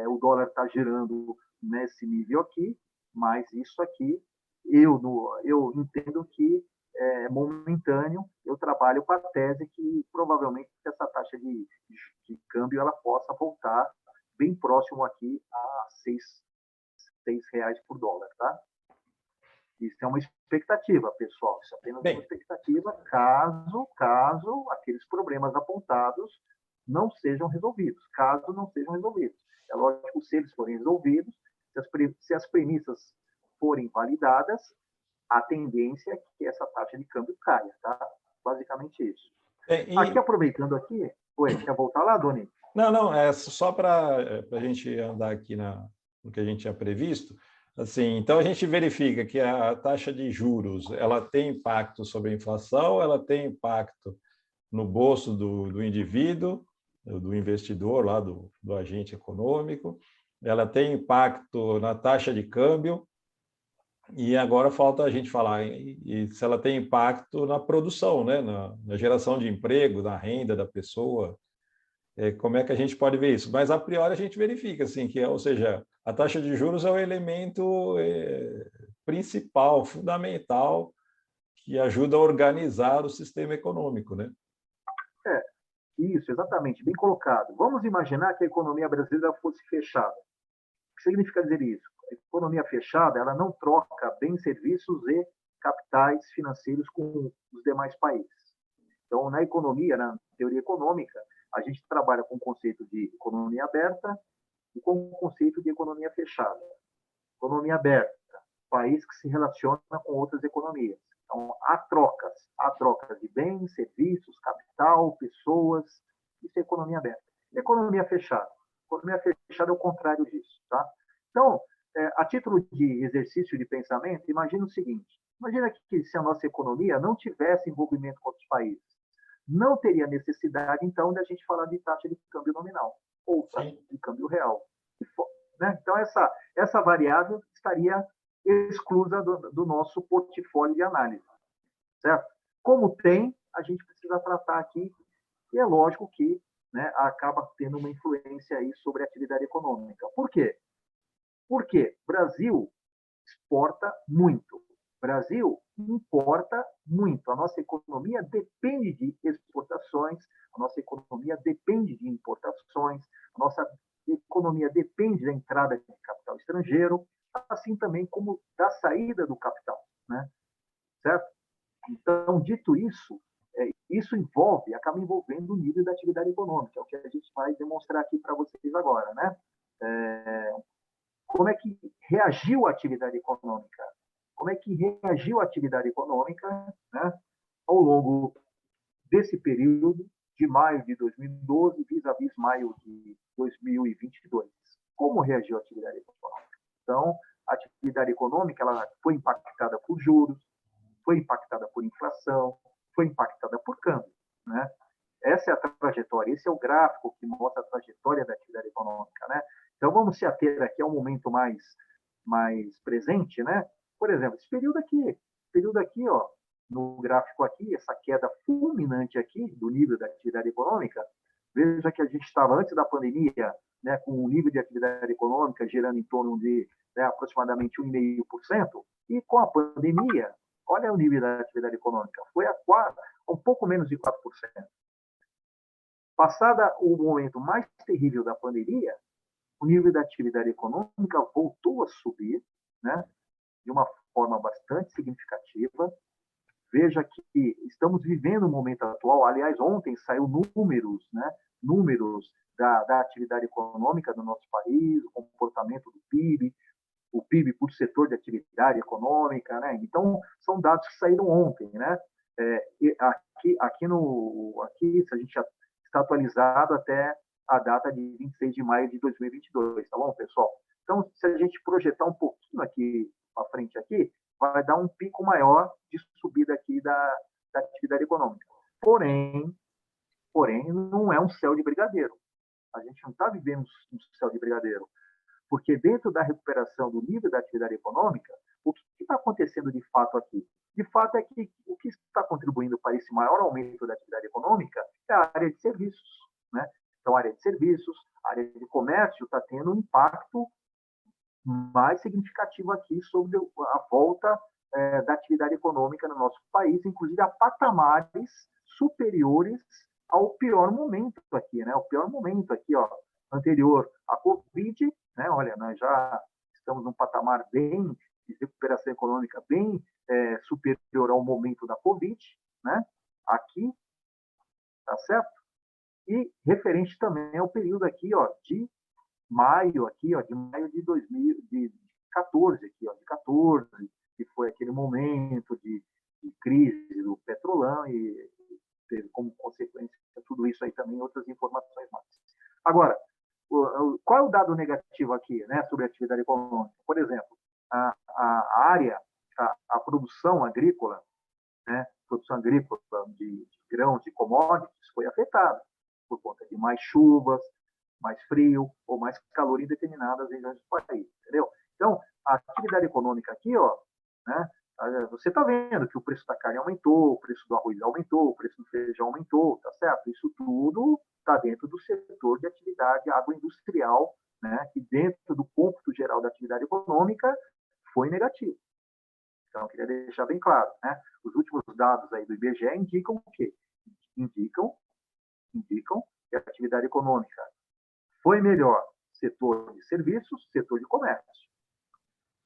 o dólar está girando nesse nível aqui, mas isso aqui, eu entendo que é momentâneo. Eu trabalho com a tese que provavelmente essa taxa de câmbio ela possa voltar bem próximo aqui a R$ 6 por dólar, tá? Isso é uma expectativa, pessoal. Isso é apenas uma expectativa caso aqueles problemas apontados não sejam resolvidos. Caso não sejam resolvidos. É lógico, se eles forem resolvidos, se as premissas forem validadas, a tendência é que essa taxa de câmbio caia, tá? Basicamente isso. Aqui, aproveitando aqui... Oi, quer voltar lá, Doni? Não, é só para a gente andar aqui no que a gente tinha previsto. Assim, então, a gente verifica que a taxa de juros ela tem impacto sobre a inflação, ela tem impacto no bolso do indivíduo, do investidor, lá do agente econômico, ela tem impacto na taxa de câmbio, e agora falta a gente falar se ela tem impacto na produção, né? na geração de emprego, na renda da pessoa. Como é que a gente pode ver isso? Mas, a priori, a gente verifica, assim, ou seja, a taxa de juros é o elemento principal, fundamental, que ajuda a organizar o sistema econômico, né? Isso, exatamente, bem colocado. Vamos imaginar que a economia brasileira fosse fechada. O que significa dizer isso? A economia fechada, ela não troca bens, serviços e capitais financeiros com os demais países. Então, na economia, na teoria econômica, a gente trabalha com o conceito de economia aberta e com o conceito de economia fechada. Economia aberta, país que se relaciona com outras economias. Então, há trocas de bens, serviços, capital, pessoas. Isso é economia aberta. E economia fechada? Economia fechada é o contrário disso, tá? Então, a título de exercício de pensamento, imagina o seguinte: imagina que se a nossa economia não tivesse envolvimento com outros países, não teria necessidade, então, de a gente falar de taxa de câmbio nominal ou taxa de câmbio real. Né? Então, essa variável estaria exclusa do nosso portfólio de análise, certo? Como tem, a gente precisa tratar aqui, e é lógico que, né, acaba tendo uma influência aí sobre a atividade econômica. Por quê? Porque o Brasil exporta muito. O Brasil importa muito. A nossa economia depende de exportações, a nossa economia depende de importações, a nossa economia depende da entrada de capital estrangeiro, assim também como da saída do capital, né? Certo? Então, dito isso, isso acaba envolvendo o nível da atividade econômica, é o que a gente vai demonstrar aqui para vocês agora, né? Como é que reagiu a atividade econômica? Como é que reagiu a atividade econômica, né, ao longo desse período de maio de 2012 vis-à-vis maio de 2022? Como reagiu a atividade econômica? Então, a atividade econômica ela foi impactada por juros, foi impactada por inflação, foi impactada por câmbio, né? Essa é a trajetória, esse é o gráfico que mostra a trajetória da atividade econômica, né? Então, vamos se ater aqui a um momento mais presente, né? Por exemplo, esse período aqui, ó, no gráfico aqui, essa queda fulminante aqui do nível da atividade econômica, veja que a gente estava antes da pandemia, né, com um nível de atividade econômica gerando em torno de, né, aproximadamente 1,5%, e com a pandemia, olha o nível da atividade econômica, foi a um pouco menos de 4%. Passada o momento mais terrível da pandemia, o nível da atividade econômica voltou a subir, né, de uma forma bastante significativa. Veja que estamos vivendo o momento atual. Aliás, ontem saiu números, né, números da atividade econômica do nosso país, o comportamento do PIB, o PIB por setor de atividade econômica, né? Então, são dados que saíram ontem, né? Aqui, se a gente já está atualizado até a data de 26 de maio de 2022, tá bom, pessoal? Então, se a gente projetar um pouquinho aqui para frente aqui, vai dar um pico maior de subida aqui da atividade econômica. Porém, não é um céu de brigadeiro. A gente não está vivendo um céu de brigadeiro. Porque dentro da recuperação do nível da atividade econômica, o que está acontecendo de fato aqui? De fato é que o que está contribuindo para esse maior aumento da atividade econômica é a área de serviços, né? Então, a área de serviços, a área de comércio está tendo um impacto mais significativo aqui sobre a volta da atividade econômica no nosso país, inclusive a patamares superiores ao pior momento aqui, né? O pior momento aqui, ó, anterior à Covid, né? Olha, nós já estamos num patamar bem de recuperação econômica bem superior ao momento da Covid, né? Aqui, tá certo? E referente também ao período aqui, ó, de maio de 2014, aqui, ó, de 14, que foi aquele momento de crise do petrolão e teve como consequência tudo isso aí também, outras informações mais. Agora, qual é o dado negativo aqui, né, sobre a atividade econômica? Por exemplo, a área, a produção agrícola, né, produção agrícola de grãos, de commodities, foi afetada por conta de mais chuvas, mais frio ou mais calor em determinadas regiões do país, entendeu? Então, a atividade econômica aqui, ó, né, você está vendo que o preço da carne aumentou, o preço do arroz aumentou, o preço do feijão aumentou, tá certo? Isso tudo está dentro do setor de atividade agroindustrial, né, que dentro do cômputo geral da atividade econômica foi negativo. Então, eu queria deixar bem claro, né? Os últimos dados aí do IBGE indicam o quê? Indicam que a atividade econômica foi melhor setor de serviços, setor de comércio.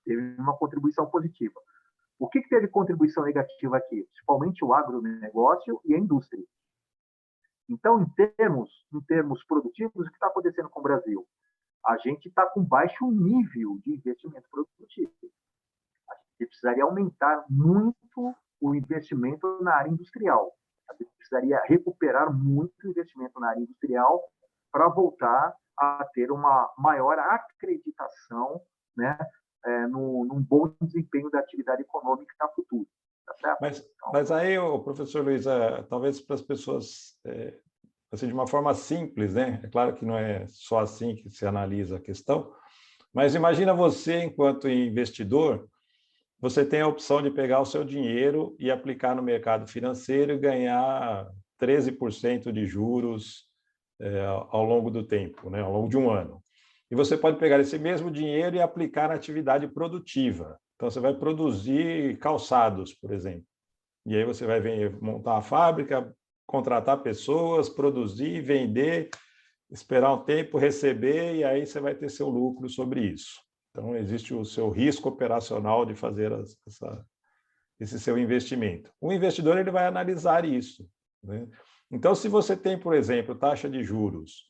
Teve uma contribuição positiva. O que teve contribuição negativa aqui? Principalmente o agronegócio e a indústria. Então, em termos produtivos, o que está acontecendo com o Brasil? A gente está com baixo nível de investimento produtivo. A gente precisaria aumentar muito o investimento na área industrial. A gente precisaria recuperar muito o investimento na área industrial para voltar a ter uma maior acreditação, né, num bom desempenho da atividade econômica no futuro. Tá certo? Mas aí, professor Luiz, talvez para as pessoas, assim, de uma forma simples, né? É claro que não é só assim que se analisa a questão, mas imagina você, enquanto investidor, você tem a opção de pegar o seu dinheiro e aplicar no mercado financeiro e ganhar 13% de juros ao longo do tempo, né? Ao longo de um ano. E você pode pegar esse mesmo dinheiro e aplicar na atividade produtiva. Então, você vai produzir calçados, por exemplo. E aí você vai montar uma fábrica, contratar pessoas, produzir, vender, esperar um tempo, receber, e aí você vai ter seu lucro sobre isso. Então, existe o seu risco operacional de fazer esse seu investimento. O investidor ele vai analisar isso, né? Então, se você tem, por exemplo, taxa de juros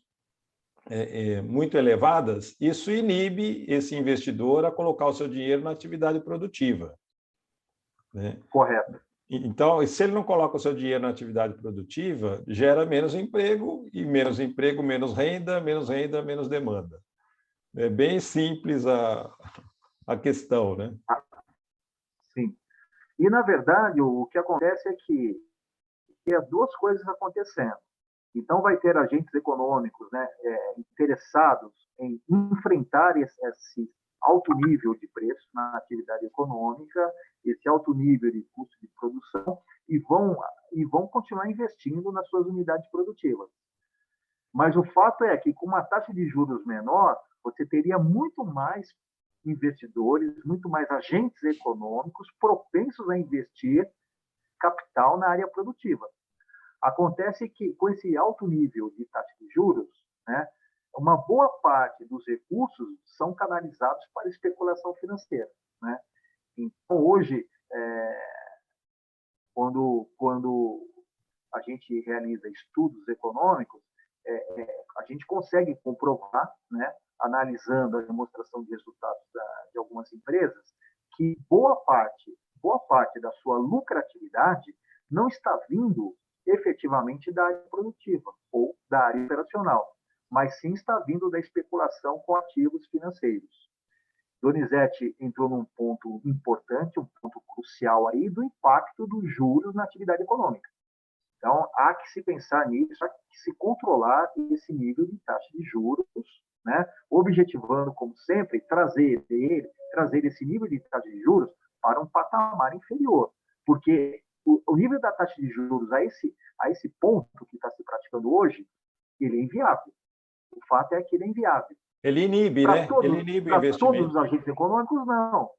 muito elevadas, isso inibe esse investidor a colocar o seu dinheiro na atividade produtiva, né? Correto. Então, se ele não coloca o seu dinheiro na atividade produtiva, gera menos emprego, e menos emprego, menos renda, menos demanda. É bem simples a questão, né? Sim. E, na verdade, o que acontece é que há duas coisas acontecendo. Então, vai ter agentes econômicos, né, interessados em enfrentar esse alto nível de preço na atividade econômica, esse alto nível de custo de produção, e vão continuar investindo nas suas unidades produtivas. Mas o fato é que, com uma taxa de juros menor, você teria muito mais investidores, muito mais agentes econômicos propensos a investir capital na área produtiva. Acontece que, com esse alto nível de taxa de juros, né, uma boa parte dos recursos são canalizados para a especulação financeira, né? Então, hoje, quando a gente realiza estudos econômicos, a gente consegue comprovar, né, analisando a demonstração de resultados de algumas empresas, que boa parte da sua lucratividade não está vindo efetivamente da área produtiva ou da área operacional, mas sim está vindo da especulação com ativos financeiros. Donizete entrou num ponto importante, um ponto crucial aí do impacto dos juros na atividade econômica. Então, há que se pensar nisso, há que se controlar esse nível de taxa de juros, né? Objetivando, como sempre, trazer esse nível de taxa de juros para um patamar inferior, porque o nível da taxa de juros a esse ponto que está se praticando hoje, ele é inviável. O fato é que ele é inviável. Ele inibe, né? Ele inibe o investimento. Para todos os agentes econômicos, não.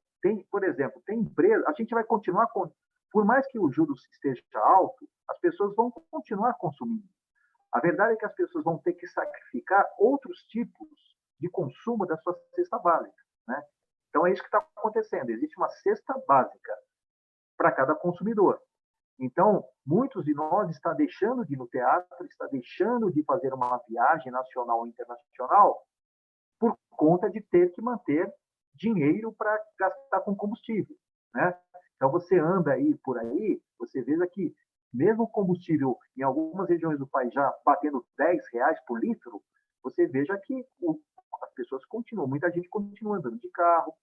Por exemplo, tem empresa, a gente vai continuar por mais que o juros esteja alto, as pessoas vão continuar consumindo. A verdade é que as pessoas vão ter que sacrificar outros tipos de consumo da sua cesta básica, né? Então, é isso que está acontecendo. Existe uma cesta básica para cada consumidor. Então, muitos de nós está deixando de ir no teatro, está deixando de fazer uma viagem nacional ou internacional por conta de ter que manter dinheiro para gastar com combustível, né? Então, você anda aí por aí, você veja que mesmo o combustível em algumas regiões do país já batendo R$ 10 por litro, você veja que as pessoas continuam, muita gente continua andando de carro,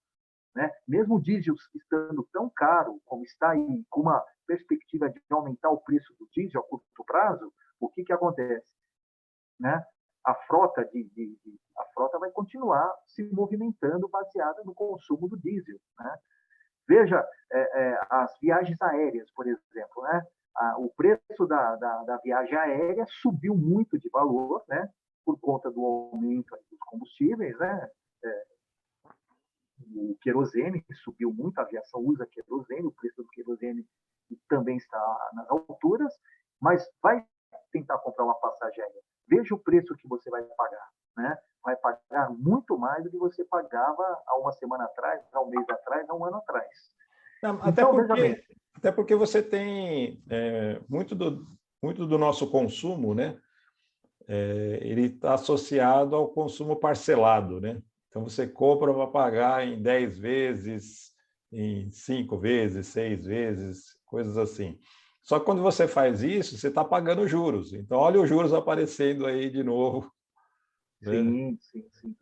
né? Mesmo o diesel estando tão caro como está aí, com uma perspectiva de aumentar o preço do diesel a curto prazo, o que, que acontece? Né? A frota, a frota vai continuar se movimentando baseada no consumo do diesel. Né? Veja as viagens aéreas, por exemplo. Né? O preço da viagem aérea subiu muito de valor, né? Por conta do aumento dos combustíveis, né? O querosene subiu muito, a aviação usa querosene, o preço do querosene também está nas alturas, mas vai tentar comprar uma passagem aérea. Veja o preço que você vai pagar, né? Vai pagar muito mais do que você pagava há uma semana atrás, há um mês atrás, há um ano atrás. Não, então, veja bem. Até porque você tem muito do nosso consumo, né? Ele está associado ao consumo parcelado, né? Então, você compra para pagar em 10 vezes, em 5 vezes, 6 vezes, coisas assim. Só que quando você faz isso, você está pagando juros. Então, olha os juros aparecendo aí de novo. Né? Sim.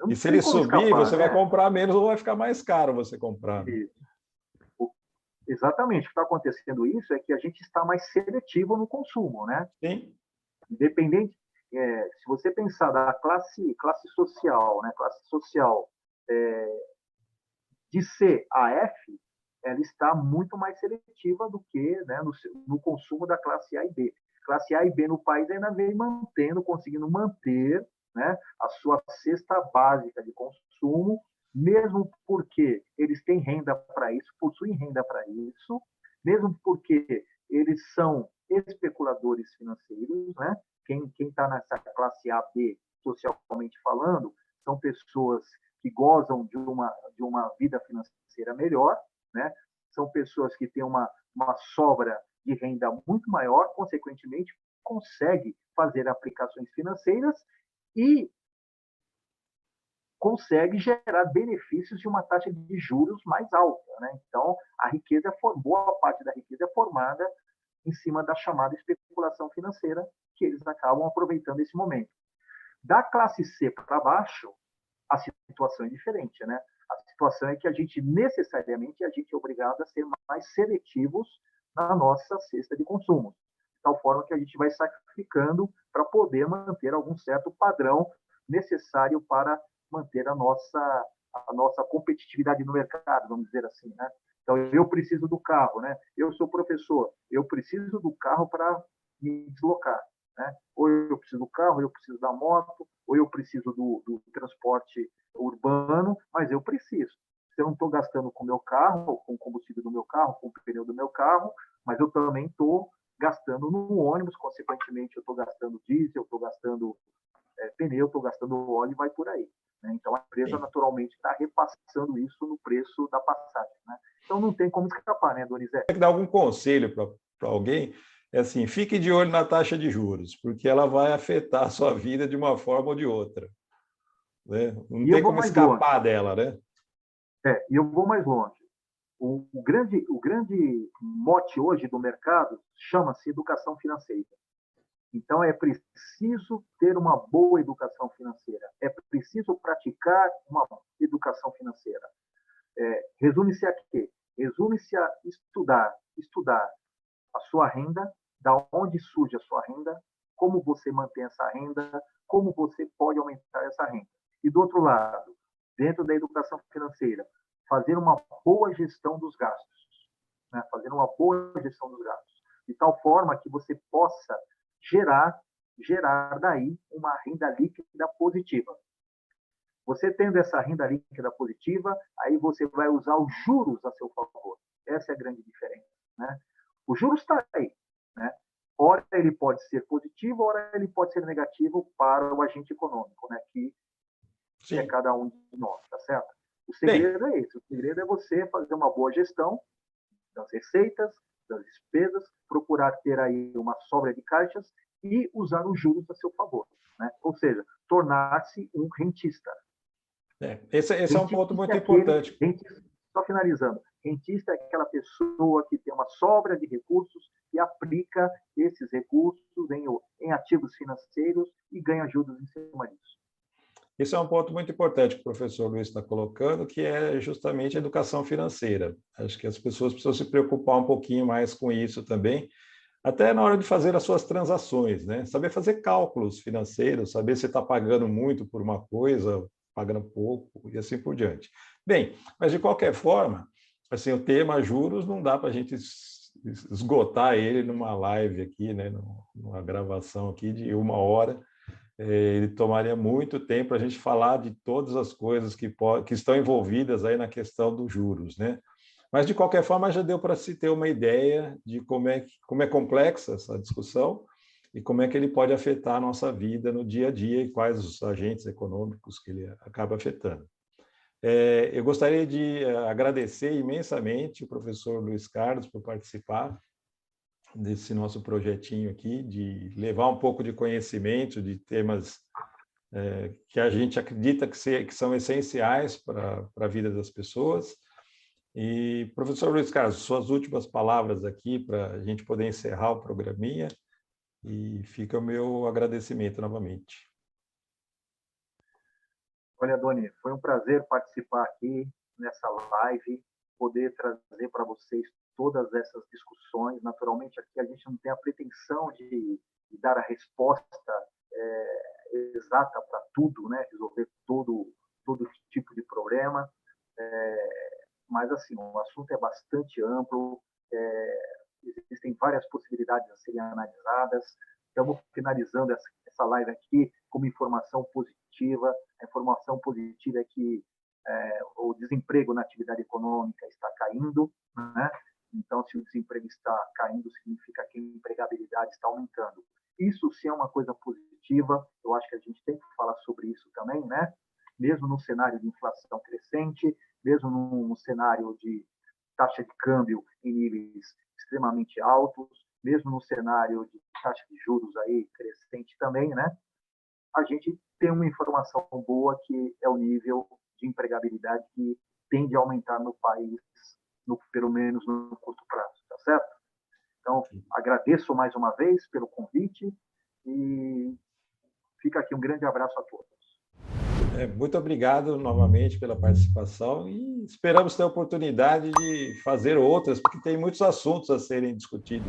E se ele subir, escapar, você vai comprar menos ou vai ficar mais caro você comprar. Né? Exatamente. O que está acontecendo isso é que a gente está mais seletivo no consumo, né? Sim. Independente, se você pensar da classe social, né? Classe social de C a F, ela está muito mais seletiva do que, né, no consumo da classe A e B. Classe A e B no país ainda vem conseguindo manter, né, a sua cesta básica de consumo, mesmo porque eles têm renda para isso, possuem renda para isso, mesmo porque eles são especuladores financeiros, né? Quem está nessa classe A, B, socialmente falando, são pessoas que gozam de uma vida financeira melhor, né? São pessoas que têm uma sobra de renda muito maior, consequentemente, consegue fazer aplicações financeiras e consegue gerar benefícios de uma taxa de juros mais alta. Né? Então, boa parte da riqueza é formada em cima da chamada especulação financeira, que eles acabam aproveitando esse momento. Da classe C para baixo, a situação é diferente, né? A situação é que necessariamente, a gente é obrigado a ser mais seletivos na nossa cesta de consumo, de tal forma que a gente vai sacrificando para poder manter algum certo padrão necessário para manter a nossa competitividade no mercado, vamos dizer assim, né? Então, eu preciso do carro, né? Eu sou professor, eu preciso do carro para me deslocar. Né? Ou eu preciso do carro, ou eu preciso da moto, ou eu preciso do transporte urbano, mas eu preciso. Se eu não estou gastando com o meu carro, com o combustível do meu carro, com o pneu do meu carro, mas eu também estou gastando no ônibus, consequentemente eu estou gastando diesel, estou gastando pneu, estou gastando óleo e vai por aí. Né? Então a empresa naturalmente está repassando isso no preço da passagem. Né? Então não tem como escapar, né, Donizete? Tem que dar algum conselho para alguém? É assim, fique de olho na taxa de juros, porque ela vai afetar a sua vida de uma forma ou de outra. Né? Não tem como escapar dela, né? E eu vou mais longe. O grande mote hoje do mercado chama-se educação financeira. Então, é preciso ter uma boa educação financeira. É preciso praticar uma educação financeira. Resume-se a quê? Resume-se a estudar a sua renda, da onde surge a sua renda, como você mantém essa renda, como você pode aumentar essa renda. E, do outro lado, dentro da educação financeira, fazer uma boa gestão dos gastos. Né? Fazer uma boa gestão dos gastos. De tal forma que você possa gerar daí uma renda líquida positiva. Você tendo essa renda líquida positiva, aí você vai usar os juros a seu favor. Essa é a grande diferença. Né? O juros está aí. Né? ora ele pode ser positivo, ora ele pode ser negativo para o agente econômico, né? Que é cada um de nós, tá certo? O segredo é esse, o segredo é você fazer uma boa gestão das receitas, das despesas, procurar ter aí uma sobra de caixas e usar os juros a seu favor, né? Ou seja, tornar-se um rentista. Esse é um ponto muito importante. Só finalizando, rentista é aquela pessoa que tem uma sobra de recursos e aplica esses recursos em ativos financeiros e ganha juros em cima disso. Esse é um ponto muito importante que o professor Luiz está colocando, que é justamente a educação financeira. Acho que as pessoas precisam se preocupar um pouquinho mais com isso também, até na hora de fazer as suas transações, né? Saber fazer cálculos financeiros, saber se está pagando muito por uma coisa, pagando pouco e assim por diante. Bem, mas de qualquer forma, assim, o tema juros não dá para a gente esgotar ele numa live aqui, né? Numa gravação aqui de 1 hora. Ele tomaria muito tempo a gente falar de todas as coisas que estão envolvidas aí na questão dos juros, né? Mas, de qualquer forma, já deu para se ter uma ideia de como é complexa essa discussão e como é que ele pode afetar a nossa vida no dia a dia e quais os agentes econômicos que ele acaba afetando. Eu gostaria de agradecer imensamente o professor Luiz Carlos por participar desse nosso projetinho aqui, de levar um pouco de conhecimento de temas que a gente acredita que são essenciais para a vida das pessoas. E, professor Luiz Carlos, suas últimas palavras aqui para a gente poder encerrar o programinha, e fica o meu agradecimento novamente. Olha, Doni, foi um prazer participar aqui nessa live, poder trazer para vocês todas essas discussões. Naturalmente, aqui a gente não tem a pretensão de dar a resposta exata para tudo, né? Resolver todo tipo de problema. Mas, assim, o assunto é bastante amplo, existem várias possibilidades a serem analisadas. Estamos finalizando essa live aqui com uma informação positiva. A informação positiva é que o desemprego na atividade econômica está caindo, né? Então, se o desemprego está caindo, significa que a empregabilidade está aumentando. Isso sim é uma coisa positiva, eu acho que a gente tem que falar sobre isso também, né? Mesmo no cenário de inflação crescente, mesmo no cenário de taxa de câmbio em níveis extremamente altos, mesmo no cenário de taxa de juros aí crescente também, né? A gente tem uma informação boa que é o nível de empregabilidade que tende a aumentar no país, pelo menos no curto prazo, tá certo? Então, agradeço mais uma vez pelo convite e fica aqui um grande abraço a todos. Muito obrigado novamente pela participação e esperamos ter a oportunidade de fazer outras, porque tem muitos assuntos a serem discutidos.